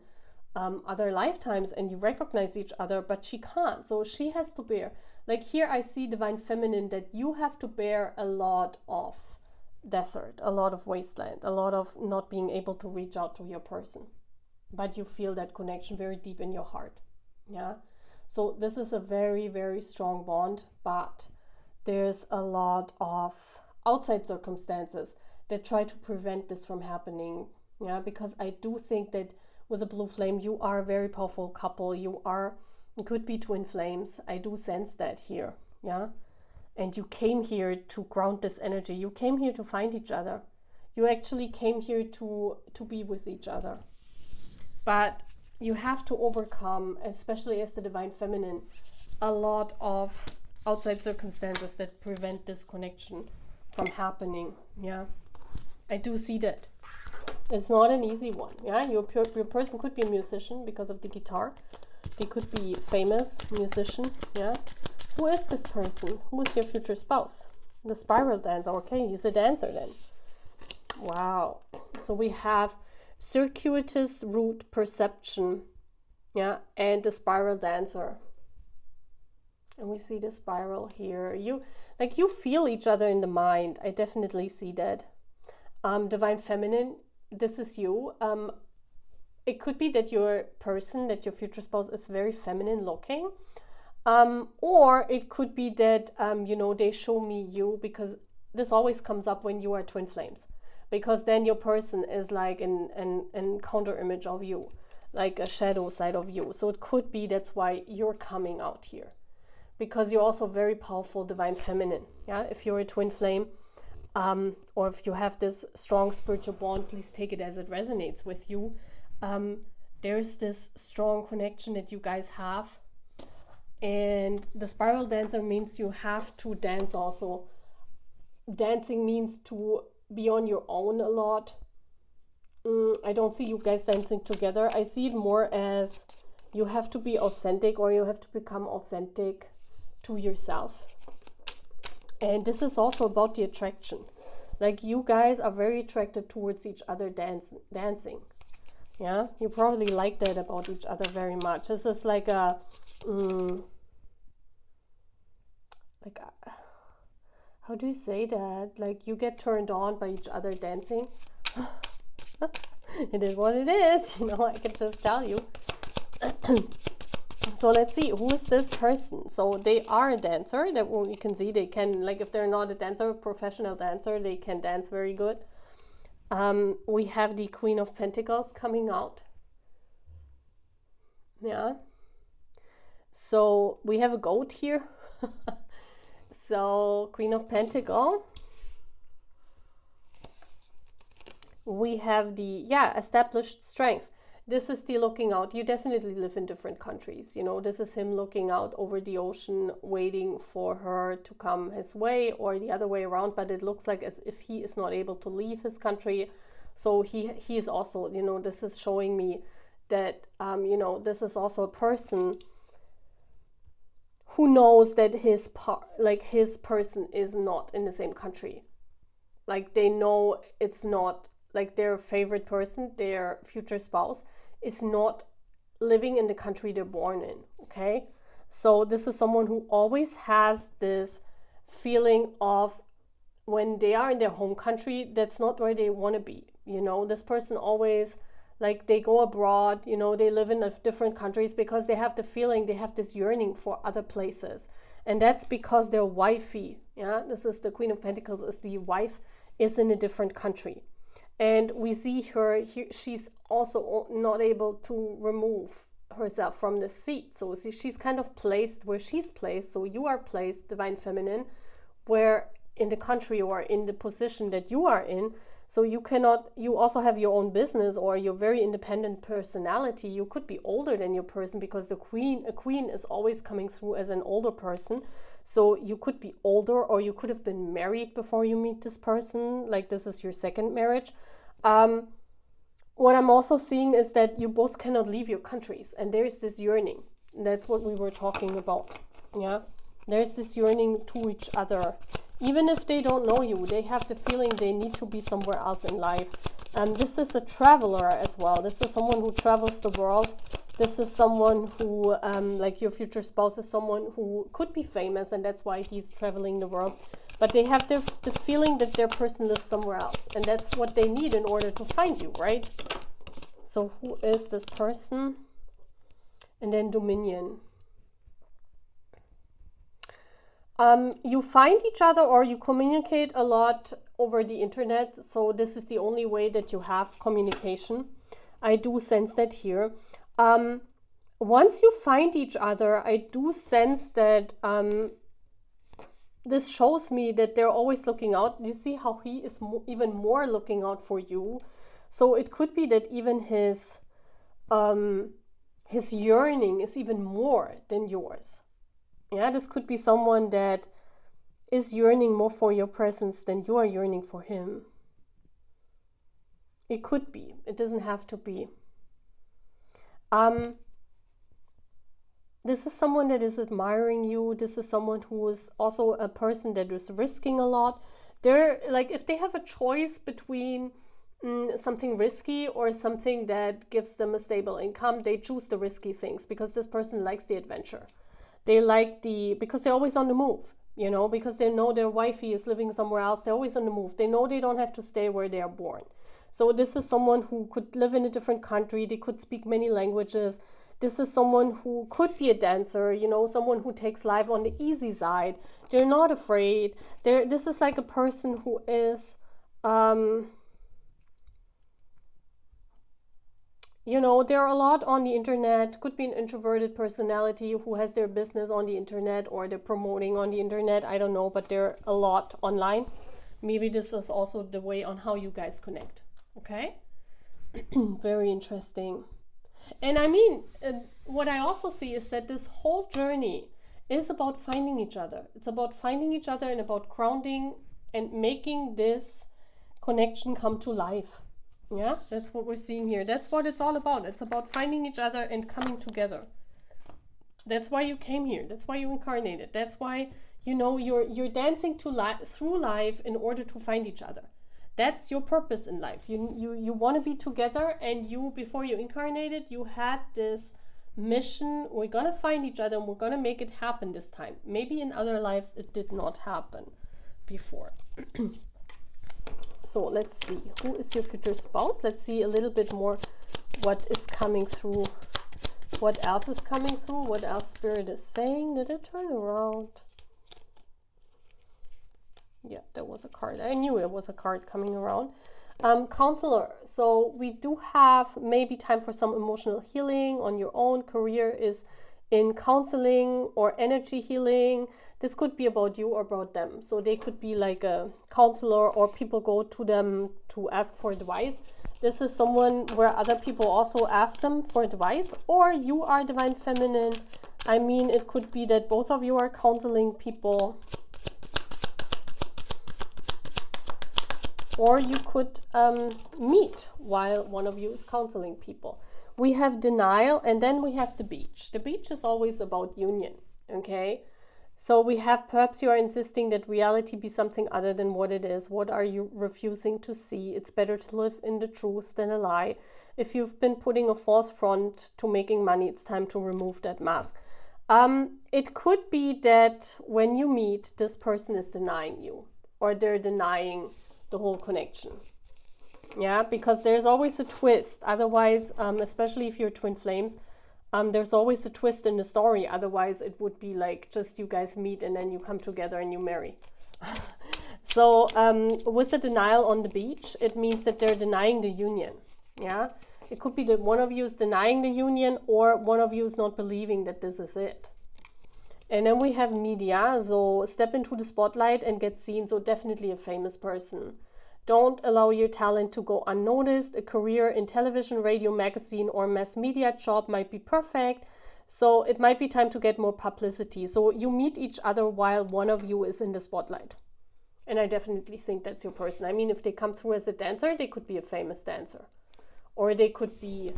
Speaker 1: other lifetimes and you recognize each other, but she can't. So she has to bear. Like here I see divine feminine, that you have to bear a lot of desert, a lot of wasteland, a lot of not being able to reach out to your person. But you feel that connection very deep in your heart. Yeah. So this is a very, very strong bond, but there's a lot of outside circumstances that try to prevent this from happening. Yeah, because I do think that with a blue flame, you are a very powerful couple. You could be twin flames. I do sense that here. Yeah. And you came here to ground this energy. You came here to find each other. You actually came here to be with each other. But you have to overcome, especially as the divine feminine, a lot of outside circumstances that prevent this connection from happening. Yeah, I do see that. It's not an easy one. Yeah, your person could be a musician because of the guitar. They could be famous musician. Yeah, who is this person? Who is your future spouse? The spiral dancer. Okay, he's a dancer then. Wow. So we have circuitous root perception, yeah, and the spiral dancer. And we see the spiral here. You feel each other in the mind. I definitely see that. Divine feminine, this is you. It could be that your person, that your future spouse is very feminine looking. Or it could be that, you know, they show me you because this always comes up when you are twin flames, because then your person is like an counter image of you, like a shadow side of you. So it could be that's why you're coming out here, because you're also very powerful divine feminine. Yeah, if you're a twin flame, or if you have this strong spiritual bond, please take it as it resonates with you. There's this strong connection that you guys have. And the spiral dancer means you have to dance also. Dancing means to be on your own a lot. I don't see you guys dancing together. I see it more as you have to be authentic, or you have to become authentic to yourself. And this is also about the attraction. Like, you guys are very attracted towards each other dancing. Yeah, you probably like that about each other very much. This is like a, how do you say that? Like, you get turned on by each other dancing. It is what it is, you know, I can just tell you. So let's see, who is this person? So they are a dancer. That you can see they can, like, if they're not a dancer, a professional dancer, they can dance very good. We have the Queen of Pentacles coming out. Yeah. So we have a goat here. So Queen of Pentacles. We have the, established strength. This is the looking out. You definitely live in different countries. You know, this is him looking out over the ocean, waiting for her to come his way, or the other way around. But it looks like as if he is not able to leave his country. So he is also, you know, this is showing me that, you know, this is also a person who knows that his person is not in the same country. Like, they know it's not, like, their favorite person, their future spouse, is not living in the country they're born in, okay? So this is someone who always has this feeling of when they are in their home country, that's not where they want to be. You know, this person always, like, they go abroad, you know, they live in different countries because they have the feeling, they have this yearning for other places. And that's because their wifey, yeah, this is the Queen of Pentacles, is the wife, is in a different country. And we see her here, she's also not able to remove herself from the seat. So she's kind of placed where she's placed. So you are placed, Divine Feminine, where in the country or in the position that you are in. So you cannot, you also have your own business or your very independent personality. You could be older than your person, because a queen is always coming through as an older person. So you could be older, or you could have been married before you meet this person. Like, this is your second marriage. What I'm also seeing is that you both cannot leave your countries, and there is this yearning. That's what we were talking about. Yeah, there's this yearning to each other. Even if they don't know you, they have the feeling they need to be somewhere else in life. This is a traveler as well. This is someone who travels the world. This is someone who, like your future spouse, is someone who could be famous, and that's why he's traveling the world. But they have the feeling that their person lives somewhere else. And that's what they need in order to find you, right? So who is this person? And then Dominion. You find each other, or you communicate a lot over the internet. So this is the only way that you have communication. I do sense that here. Once you find each other, I do sense that this shows me that they're always looking out. You see how he is even more looking out for you. So it could be that even his yearning is even more than yours. Yeah, this could be someone that is yearning more for your presence than you are yearning for him. It could be. It doesn't have to be. This is someone that is admiring you. This is someone who is also a person that is risking a lot. They're like, if they have a choice between something risky or something that gives them a stable income, they choose the risky things, because this person likes the adventure. They like because they're always on the move, you know, because they know their wifey is living somewhere else. They're always on the move. They know they don't have to stay where they are born. So this is someone who could live in a different country. They could speak many languages. This is someone who could be a dancer, you know, someone who takes life on the easy side. They're not afraid. This is like a person who is, you know, they're a lot on the internet. Could be an introverted personality who has their business on the internet, or they're promoting on the internet. I don't know, but they're a lot online. Maybe this is also the way on how you guys connect. Okay? Very interesting. And I mean, what I also see is that this whole journey is about finding each other. It's about finding each other and about grounding and making this connection come to life. Yeah, that's what we're seeing here. That's what it's all about. It's about finding each other and coming together. That's why you came here. That's why you incarnated. That's why, you know, you're dancing through life in order to find each other. That's your purpose in life. You want to be together, and you, before you incarnated, you had this mission. We're going to find each other and we're going to make it happen this time. Maybe in other lives it did not happen before. So let's see. Who is your future spouse? Let's see a little bit more what is coming through. What else is coming through? What else Spirit is saying? Did it turn around? Yeah, there was a card. I knew it was a card coming around. Counselor. So we do have maybe time for some emotional healing on your own. Career is in counseling or energy healing. This could be about you or about them. So they could be like a counselor, or people go to them to ask for advice. This is someone where other people also ask them for advice, or you are Divine Feminine. I mean, it could be that both of you are counseling people. Or you could meet while one of you is counseling people. We have denial, and then we have the beach. The beach is always about union, okay? So we have, perhaps you are insisting that reality be something other than what it is. What are you refusing to see? It's better to live in the truth than a lie. If you've been putting a false front to making money, it's time to remove that mask. It could be that when you meet, this person is denying you, or they're denying the whole connection. Yeah, because there's always a twist. Otherwise, especially if you're twin flames, there's always a twist in the story. Otherwise, it would be like just you guys meet and then you come together and you marry. So with the denial on the beach, it means that they're denying the union. Yeah, it could be that one of you is denying the union, or one of you is not believing that this is it. And then we have media, so step into the spotlight and get seen. So definitely a famous person. Don't allow your talent to go unnoticed. A career in television, radio, magazine, or mass media job might be perfect. So it might be time to get more publicity. So you meet each other while one of you is in the spotlight. And I definitely think that's your person. I mean, if they come through as a dancer, they could be a famous dancer. Or they could be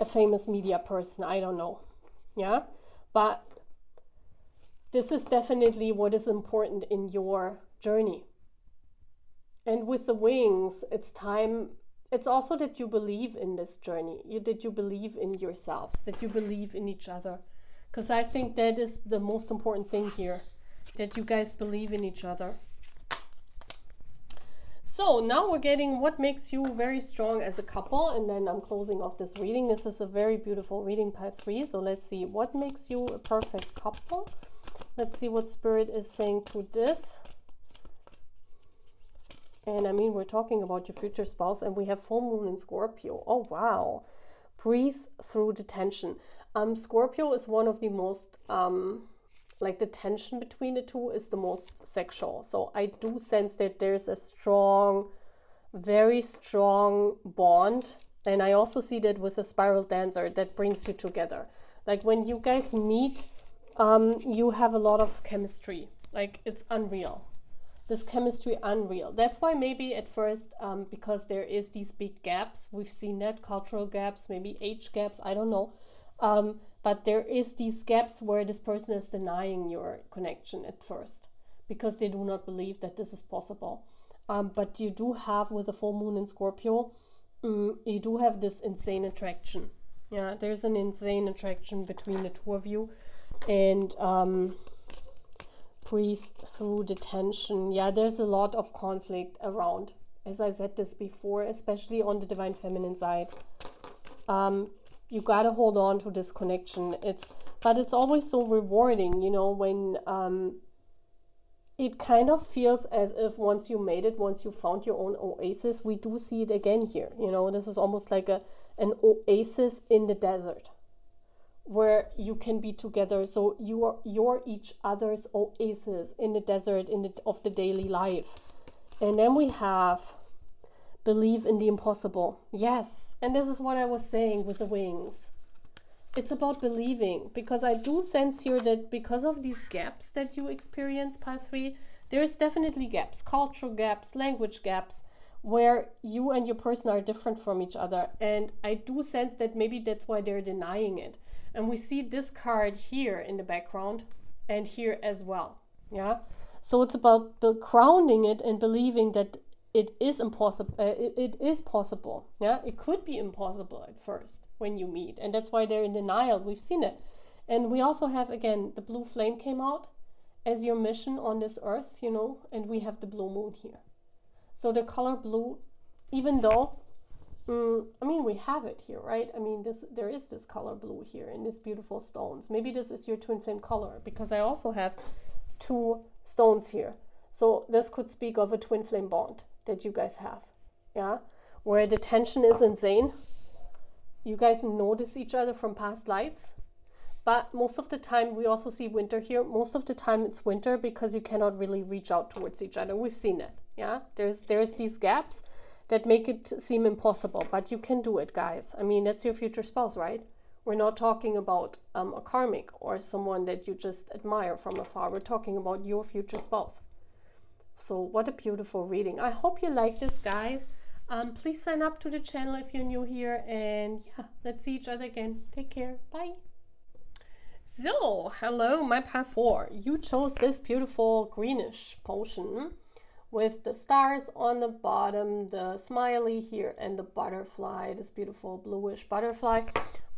Speaker 1: a famous media person. I don't know. Yeah? But this is definitely what is important in your journey. And with the wings, it's time. It's also that you believe in this journey, that you believe in yourselves, that you believe in each other. Because I think that is the most important thing here, that you guys believe in each other. So now we're getting what makes you very strong as a couple, and then I'm closing off this reading. This is a very beautiful reading, pile 3. So let's see what makes you a perfect couple. Let's see what Spirit is saying to this. And I mean, we're talking about your future spouse, and we have full moon in Scorpio. Oh, wow. Breathe through the tension. Scorpio is one of the most, like the tension between the two is the most sexual. So I do sense that there's a strong, very strong bond. And I also see that with a spiral dancer that brings you together. Like when you guys meet, you have a lot of chemistry. Like it's unreal. This chemistry unreal. That's why maybe at first, because there is these big gaps, we've seen that, cultural gaps, maybe age gaps, I don't know. But there is these gaps where this person is denying your connection at first, because they do not believe that this is possible. But you do have, with the full moon in Scorpio, you do have this insane attraction. Yeah, there's an insane attraction between the two of you. And breathe through the tension. Yeah, there's a lot of conflict around. As I said this before, especially on the Divine Feminine side. you gotta hold on to this connection. But it's always so rewarding, you know, when it kind of feels as if once you made it, once you found your own oasis, we do see it again here. You know, this is almost like an oasis in the desert where you can be together. So you're each other's oasis in the desert of the daily life. And then we have believe in the impossible. Yes, and this is what I was saying with the wings. It's about believing, because I do sense here that because of these gaps that you experience, Path 3, there's definitely gaps, cultural gaps, language gaps, where you and your person are different from each other. And I do sense that maybe that's why they're denying it. And we see this card here in the background and here as well. Yeah. So it's about grounding it and believing that it is impossible. It is possible. Yeah. It could be impossible at first when you meet. And that's why they're in denial. We've seen it. And we also have, again, the blue flame came out as your mission on this earth, you know, and we have the blue moon here. So the color blue, even though, I mean, we have it here, right? I mean, there is this color blue here in these beautiful stones. Maybe this is your twin flame color, because I also have 2 stones here. So this could speak of a twin flame bond that you guys have, yeah? Where the tension is insane. You guys notice each other from past lives. But most of the time, we also see winter here. Most of the time it's winter because you cannot really reach out towards each other. We've seen it, yeah? There's these gaps that make it seem impossible, but you can do it, guys. I mean, that's your future spouse, right? We're not talking about a karmic or someone that you just admire from afar. We're talking about your future spouse. So what a beautiful reading. I hope you like this, guys. Please sign up to the channel if you're new here. And yeah, let's see each other again. Take care. Bye. So, hello, my Path 4. You chose this beautiful greenish potion with the stars on the bottom, the smiley here, and the butterfly, this beautiful bluish butterfly.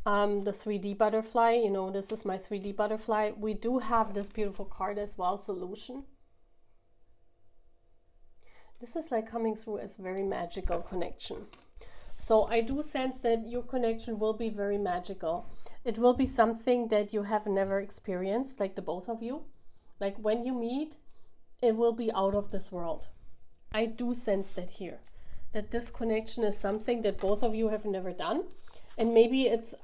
Speaker 1: The 3D butterfly, you know, this is my 3D butterfly. We do have this beautiful card as well, Solution. This is like coming through as very magical connection. So I do sense that your connection will be very magical. It will be something that you have never experienced, like the both of you. Like when you meet, it will be out of this world. I do sense that here, that this connection is something that both of you have never done. And maybe it's,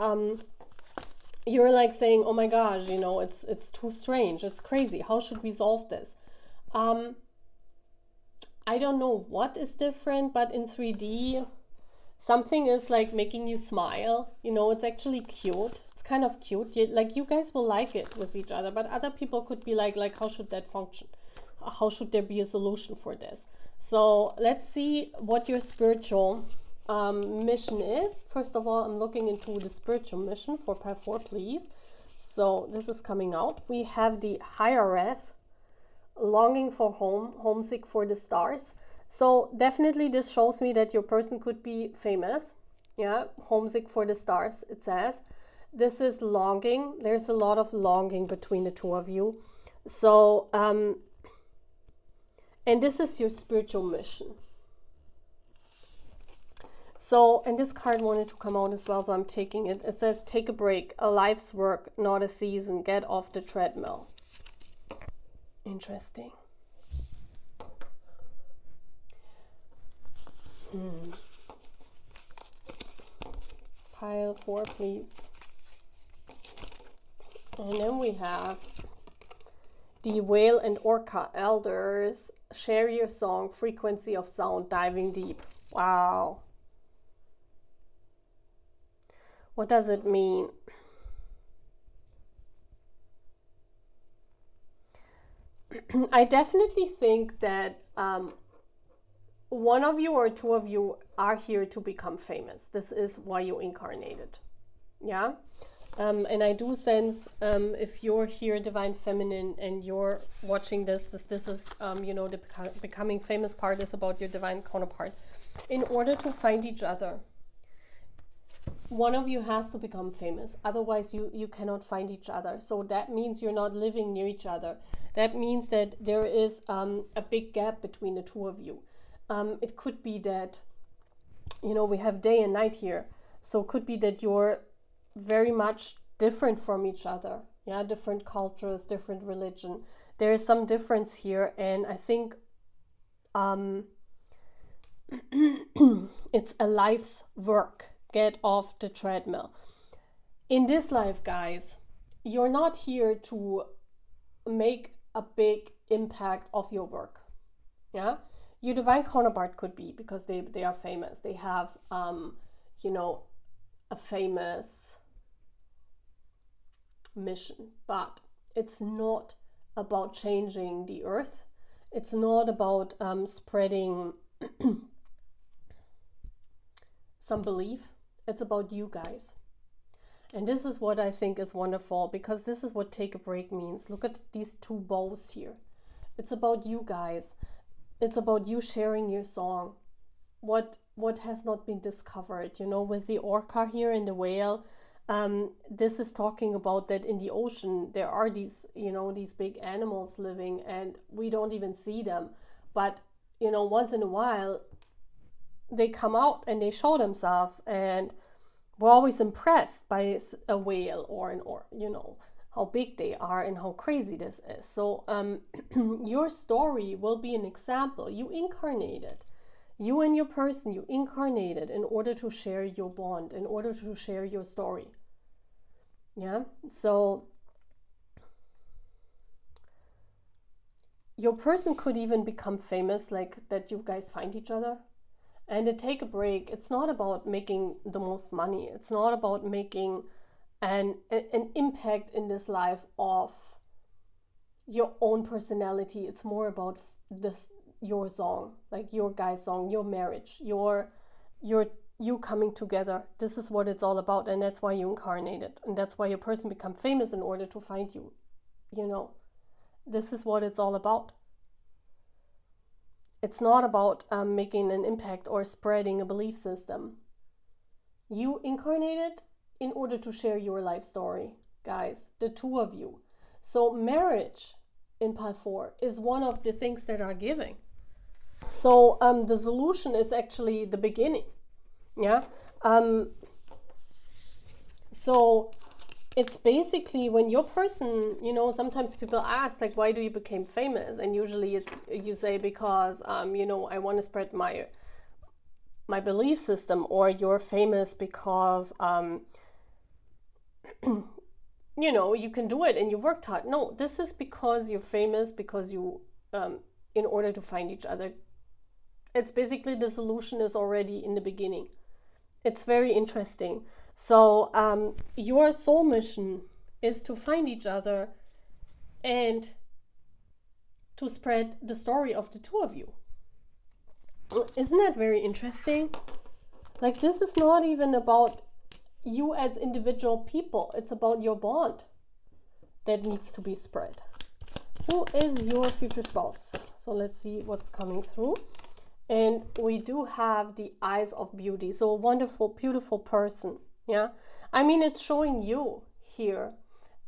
Speaker 1: you're like saying, oh my gosh, you know, it's too strange. It's crazy. How should we solve this? I don't know what is different, but in 3D, something is like making you smile. You know, it's actually cute. It's kind of cute. Like you guys will like it with each other, but other people could be like how should that function? How should there be a solution for this? So let's see what your spiritual mission is. First of all, I'm looking into the spiritual mission for Path 4, please. So this is coming out. We have the Hiereth, longing for home, homesick for the stars. So definitely this shows me that your person could be famous. Yeah, homesick for the stars, it says. This is longing. There's a lot of longing between the two of you. So, and this is your spiritual mission. So, and this card wanted to come out as well, so I'm taking it. It says, take a break, a life's work, not a season. Get off the treadmill. Interesting. Pile 4, please. And then we have the whale and orca elders. Share your song, frequency of sound, diving deep. Wow. What does it mean? I definitely think that one of you or two of you are here to become famous. This is why you incarnated. Yeah. And I do sense if you're here, Divine Feminine, and you're watching this is, you know, the becoming famous part is about your divine counterpart. In order to find each other, one of you has to become famous. Otherwise, you cannot find each other. So that means you're not living near each other. That means that there is a big gap between the two of you. It could be that, you know, we have day and night here. So it could be that you're very much different from each other. Yeah, different cultures, different religion. There is some difference here, and I think it's a life's work. Get off the treadmill. In this life, guys, you're not here to make a big impact of your work. Yeah, your divine counterpart could be, because they are famous. They have you know, a famous mission, but it's not about changing the earth. It's not about spreading some belief. It's about you guys. And this is what I think is wonderful, because this is what take a break means. Look at these two bows here. It's about you guys. It's about you sharing your song. What has not been discovered, you know, with the orca here and the whale. This is talking about that in the ocean there are these, you know, these big animals living, and we don't even see them. But, you know, once in a while they come out and they show themselves, and we're always impressed by a whale or you know, how big they are and how crazy this is. So your story will be an example. You incarnated. You and your person, you incarnated in order to share your bond, in order to share your story. Yeah, so your person could even become famous, like that you guys find each other and to take a break. It's not about making the most money. It's not about making an impact in this life of your own personality. It's more about your song, like your guy's song, your marriage, you coming together. This is what it's all about, and that's why you incarnated, and that's why your person become famous, in order to find you. You know, this is what it's all about. It's not about making an impact or spreading a belief system. You incarnated in order to share your life story, guys, the two of you. So marriage in Path 4 is one of the things that are giving. So the solution is actually the beginning. Yeah. So it's basically when your person, you know, sometimes people ask, like, why do you become famous? And usually it's, you say, because, you know, I want to spread my belief system, or you're famous because, you know, you can do it and you worked hard. No, this is because you're famous, because you, in order to find each other. It's basically the solution is already in the beginning. It's very interesting. So your soul mission is to find each other and to spread the story of the two of you. Isn't that very interesting? Like, this is not even about you as individual people. It's about your bond that needs to be spread. Who is your future spouse? So let's see what's coming through. And we do have the eyes of beauty. So a wonderful, beautiful person. Yeah. I mean, it's showing you here.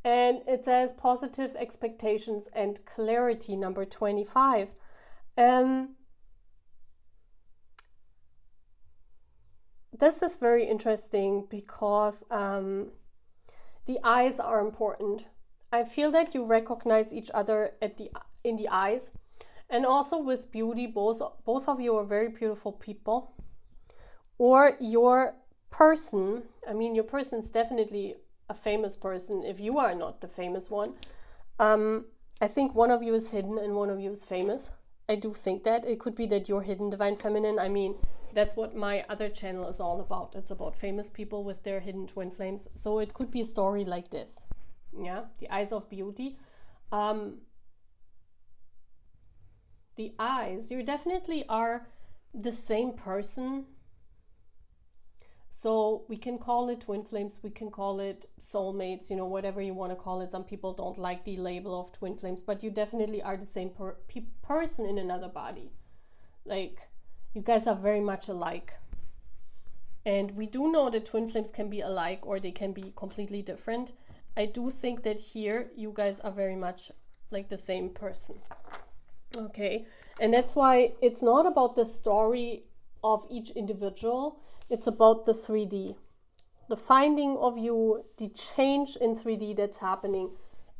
Speaker 1: And it says positive expectations and clarity, number 25. This is very interesting because the eyes are important. I feel that you recognize each other in the eyes. And also with beauty, both of you are very beautiful people. Or your person, I mean, your person is definitely a famous person if you are not the famous one. I think one of you is hidden and one of you is famous. I do think that. It could be that you're hidden divine feminine. I mean, that's what my other channel is all about. It's about famous people with their hidden twin flames. So it could be a story like this. Yeah, the eyes of beauty. The eyes, you definitely are the same person. So we can call it twin flames, we can call it soulmates, you know, whatever you want to call it. Some people don't like the label of twin flames, but you definitely are the same person in another body. Like, you guys are very much alike. And we do know that twin flames can be alike or they can be completely different. I do think that here you guys are very much like the same person. Okay, and that's why it's not about the story of each individual, it's about the 3D. the finding of you, the change in 3D that's happening,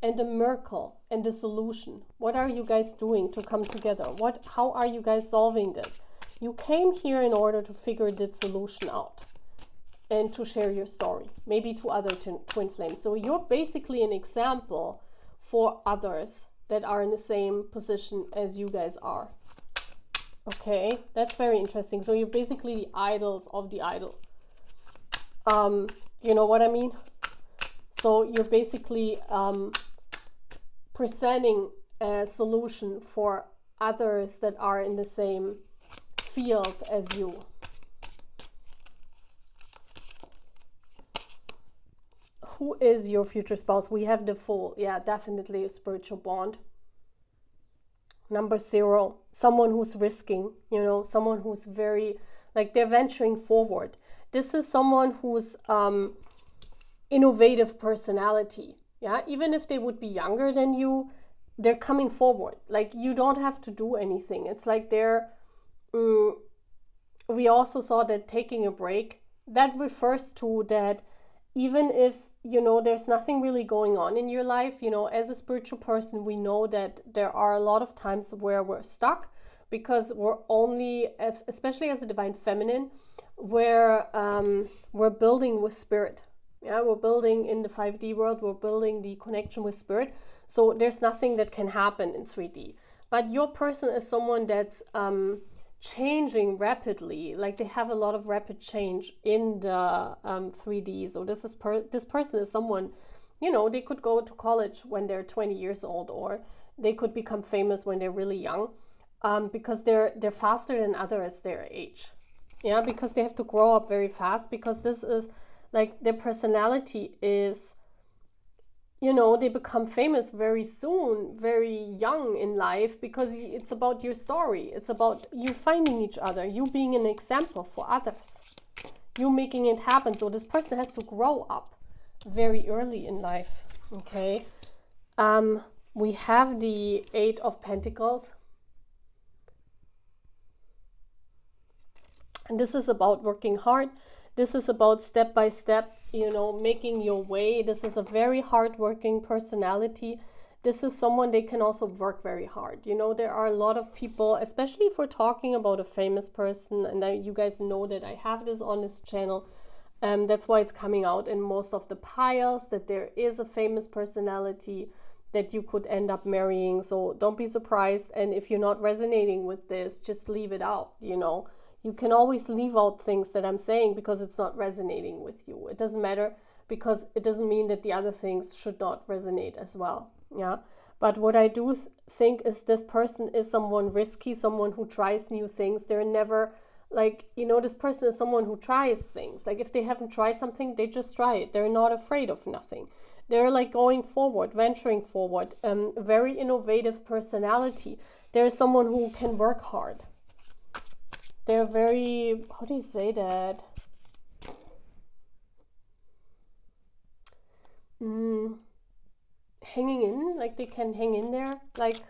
Speaker 1: and the miracle and the solution. What are you guys doing to come together? How are you guys solving this? You came here in order to figure this solution out and to share your story, maybe to other twin flames. So you're basically an example for others that are in the same position as you guys are. Okay, that's very interesting. So you're basically the idols of the idol. You know what I mean? So you're basically presenting a solution for others that are in the same field as you. Who is your future spouse? We have the Fool. Yeah, definitely a spiritual bond. Number 0, someone who's risking, you know, someone who's very, like, they're venturing forward. This is someone who's innovative personality. Yeah, even if they would be younger than you, they're coming forward. Like, you don't have to do anything. It's like they're, we also saw that taking a break, that refers to that even if, you know, there's nothing really going on in your life, you know, as a spiritual person, we know that there are a lot of times where we're stuck because we're only, especially as a divine feminine, where we're building with spirit. Yeah, we're building in the 5D world, we're building the connection with spirit. So there's nothing that can happen in 3D. But your person is someone that's changing rapidly, like they have a lot of rapid change in the 3D. So this person is someone, you know, they could go to college when they're 20 years old, or they could become famous when they're really young, because they're faster than others their age. Yeah, because they have to grow up very fast, because this is like their personality is, you know, they become famous very soon, very young in life, because it's about your story. It's about you finding each other, you being an example for others, you making it happen. So this person has to grow up very early in life. Okay. We have the 8 of Pentacles. And this is about working hard. This is about step by step, you know, making your way. This is a very hard-working personality. This is someone, they can also work very hard. You know, there are a lot of people, especially if we're talking about a famous person, and you guys know that I have this on this channel. That's why it's coming out in most of the piles, that there is a famous personality that you could end up marrying. So don't be surprised. And if you're not resonating with this, just leave it out, you know. You can always leave out things that I'm saying because it's not resonating with you. It doesn't matter, because it doesn't mean that the other things should not resonate as well. Yeah. But what I do think is this person is someone risky, someone who tries new things. They're never like, you know, this person is someone who tries things. Like if they haven't tried something, they just try it. They're not afraid of nothing. They're like going forward, venturing forward. Very innovative personality. There's someone who can work hard. They're very, how do you say that? Hanging in, like they can hang in there. Like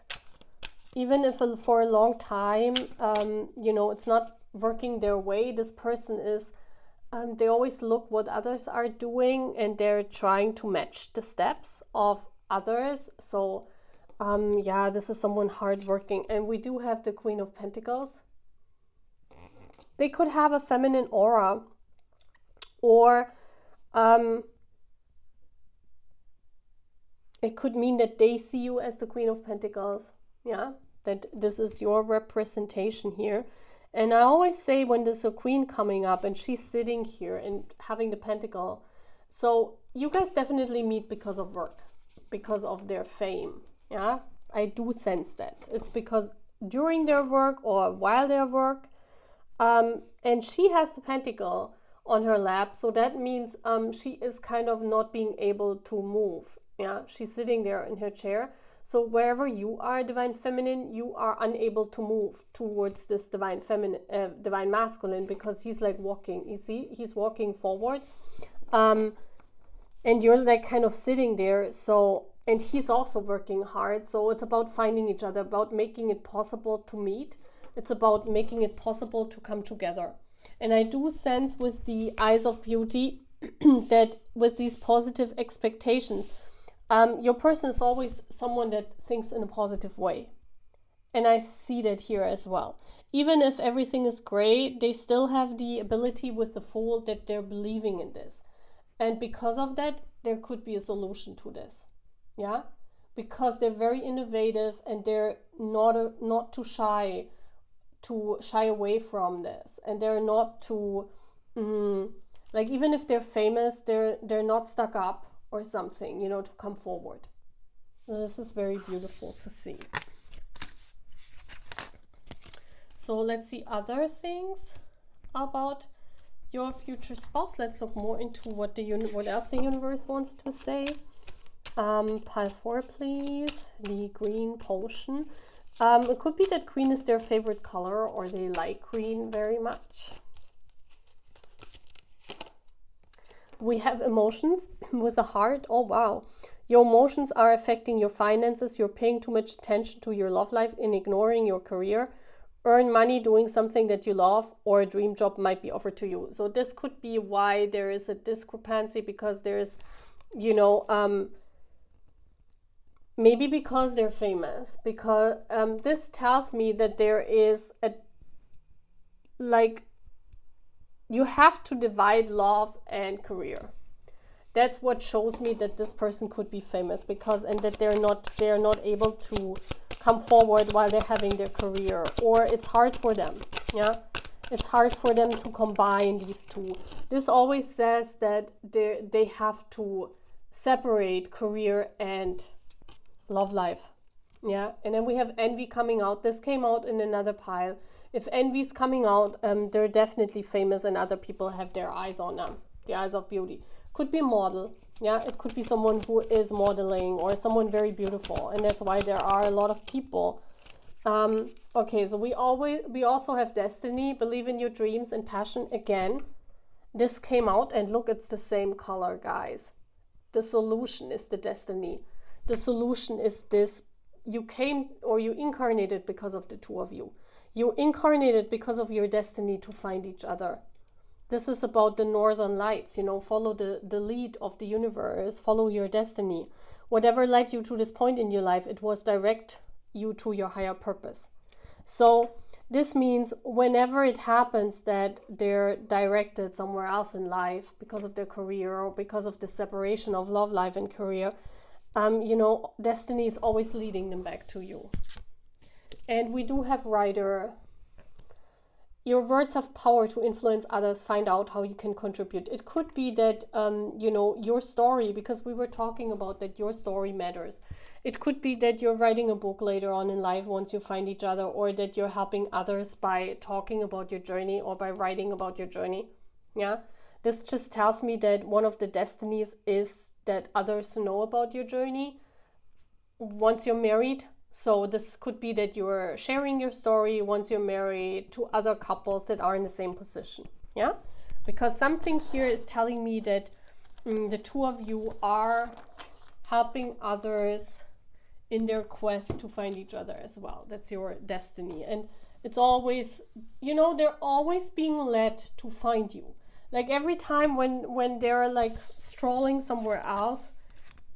Speaker 1: even if for a long time, you know, it's not working their way, this person is, they always look what others are doing and they're trying to match the steps of others. So yeah, this is someone hardworking. And we do have the Queen of Pentacles. They could have a feminine aura, or it could mean that they see you as the Queen of Pentacles. Yeah, that this is your representation here. And I always say when there's a queen coming up and she's sitting here and having the pentacle, so you guys definitely meet because of work, because of their fame. Yeah, I do sense that. It's because during their work or while their work, and she has the pentacle on her lap, so that means she is kind of not being able to move. Yeah, she's sitting there in her chair. So wherever you are, divine feminine, you are unable to move towards this divine feminine, divine masculine, because he's like walking. You see, he's walking forward, and you're like kind of sitting there. So, and he's also working hard. So it's about finding each other, about making it possible to meet. It's about making it possible to come together. And I do sense with the Eyes of Beauty, that with these positive expectations, your person is always someone that thinks in a positive way. And I see that here as well. Even if everything is great, they still have the ability with the Fool that they're believing in this. And because of that, there could be a solution to this. Yeah? Because they're very innovative and they're not too shy to shy away from this. And they're not too, like even if they're famous, they're not stuck up or something, you know, to come forward. This is very beautiful to see. So let's see other things about your future spouse. Let's look more into what else the universe wants to say. Pile 4, please. The green potion. It could be that green is their favorite color, or they like green very much. We have emotions with a heart. Oh, wow. Your emotions are affecting your finances. You're paying too much attention to your love life and ignoring your career. Earn money doing something that you love, or a dream job might be offered to you. So this could be why there is a discrepancy, because there's, you know, maybe because they're famous, because this tells me that there is a, like, you have to divide love and career. That's what shows me that this person could be famous, because, and that they're not able to come forward while they're having their career, or it's hard for them. Yeah, it's hard for them to combine these two. This always says that they have to separate career and love life. Yeah, and then we have envy coming out. This came out in another pile. If envy is coming out, they're definitely famous and other people have their eyes on them, the eyes of beauty. Could be a model. Yeah, it could be someone who is modeling, or someone very beautiful, and that's why there are a lot of people. Okay, so we also have destiny, believe in your dreams and passion. Again, this came out, and look, it's the same color, guys. The solution is the destiny. The solution is this: you came, or you incarnated because of the two of you. You incarnated because of your destiny to find each other. This is about the northern lights, you know, follow the lead of the universe, follow your destiny. Whatever led you to this point in your life, it was direct you to your higher purpose. So this means whenever it happens that they're directed somewhere else in life because of their career, or because of the separation of love life and career, you know, destiny is always leading them back to you. And we do have Rider. Your words have power to influence others. Find out how you can contribute. It could be that, you know, your story, because we were talking about that your story matters. It could be that you're writing a book later on in life once you find each other, or that you're helping others by talking about your journey, or by writing about your journey. Yeah, this just tells me that one of the destinies is that others know about your journey once you're married. So this could be that you're sharing your story once you're married to other couples that are in the same position. Yeah, because something here is telling me that the two of you are helping others in their quest to find each other as well. That's your destiny. And it's always, you know, they're always being led to find you. Like every time when they're like strolling somewhere else,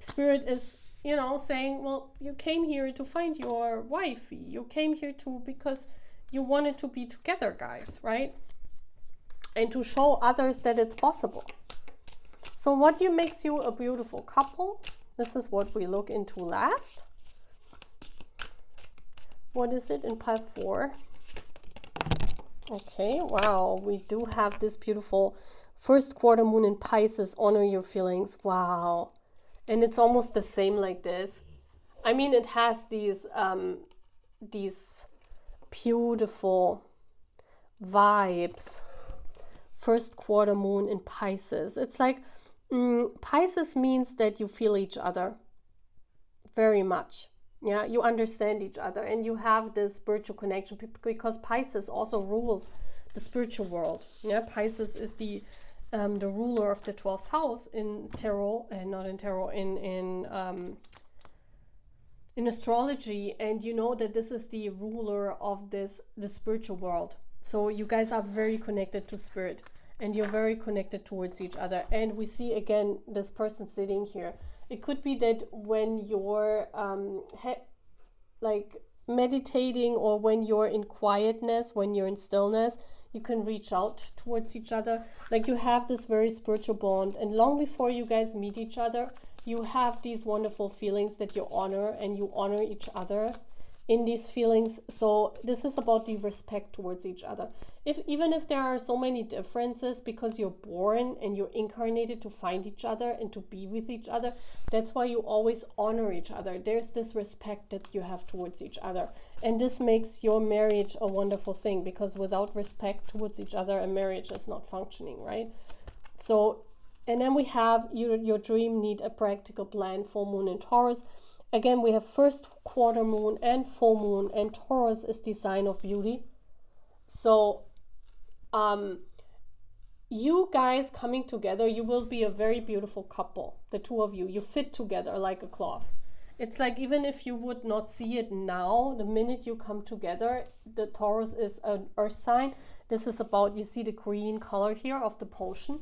Speaker 1: Spirit is, you know, saying, well, you came here to find your wife. You came here because you wanted to be together, guys, right? And to show others that it's possible. So what makes you a beautiful couple? This is what we look into last. What is it in pile 4? Okay, wow, we do have this beautiful first quarter moon in Pisces. Honor your feelings. Wow. And it's almost the same like this. I mean, it has these beautiful vibes. First quarter moon in Pisces. It's like Pisces means that you feel each other very much. Yeah, you understand each other, and you have this spiritual connection, because Pisces also rules the spiritual world. Yeah, Pisces is the ruler of the 12th house in tarot, and not in tarot, in astrology. And you know that this is the ruler of the spiritual world. So you guys are very connected to spirit, and you're very connected towards each other. And we see again this person sitting here. It could be that when you're like meditating, or when you're in quietness, when you're in stillness, you can reach out towards each other. Like you have this very spiritual bond, and long before you guys meet each other, you have these wonderful feelings that you honor, and you honor each other in these feelings. So this is about the respect towards each other. Even if there are so many differences, because you're born and you're incarnated to find each other and to be with each other, that's why you always honor each other. There's this respect that you have towards each other, and this makes your marriage a wonderful thing, because without respect towards each other, a marriage is not functioning, right? So, and then we have your dream need a practical plan. Full moon in Taurus. Again, we have first quarter moon and full moon, and Taurus is the sign of beauty. So you guys coming together, you will be a very beautiful couple. The two of you fit together like a cloth. It's like, even if you would not see it now, the minute you come together, the Taurus is an earth sign. This is about, you see the green color here of the potion.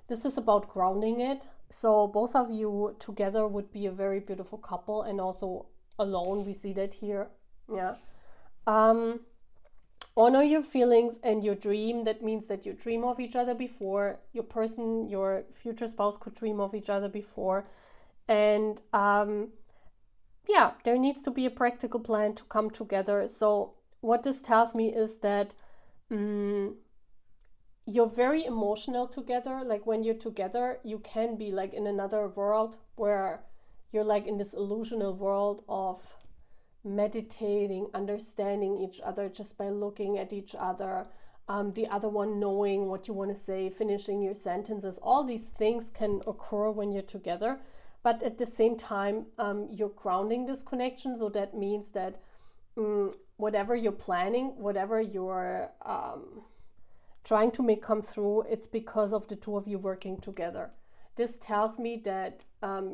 Speaker 1: This is about grounding it. So both of you together would be a very beautiful couple, and also alone, we see that here. Yeah. Honor your feelings and your dream. That means that you dream of each other before. Your person, your future spouse, could dream of each other before. And yeah, there needs to be a practical plan to come together. So what this tells me is that you're very emotional together. Like when you're together, you can be like in another world, where you're like in this illusional world of meditating, understanding each other just by looking at each other, the other one knowing what you want to say, finishing your sentences. All these things can occur when you're together, but at the same time, you're grounding this connection. So that means that whatever you're planning, whatever you're trying to make come through, it's because of the two of you working together. This tells me that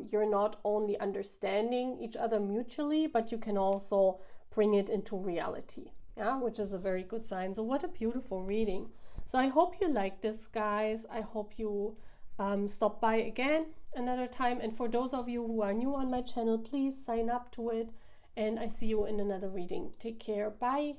Speaker 1: you're not only understanding each other mutually, but you can also bring it into reality, yeah, which is a very good sign. So what a beautiful reading. So I hope you like this, guys. I hope you stop by again another time. And for those of you who are new on my channel, please sign up to it. And I see you in another reading. Take care. Bye.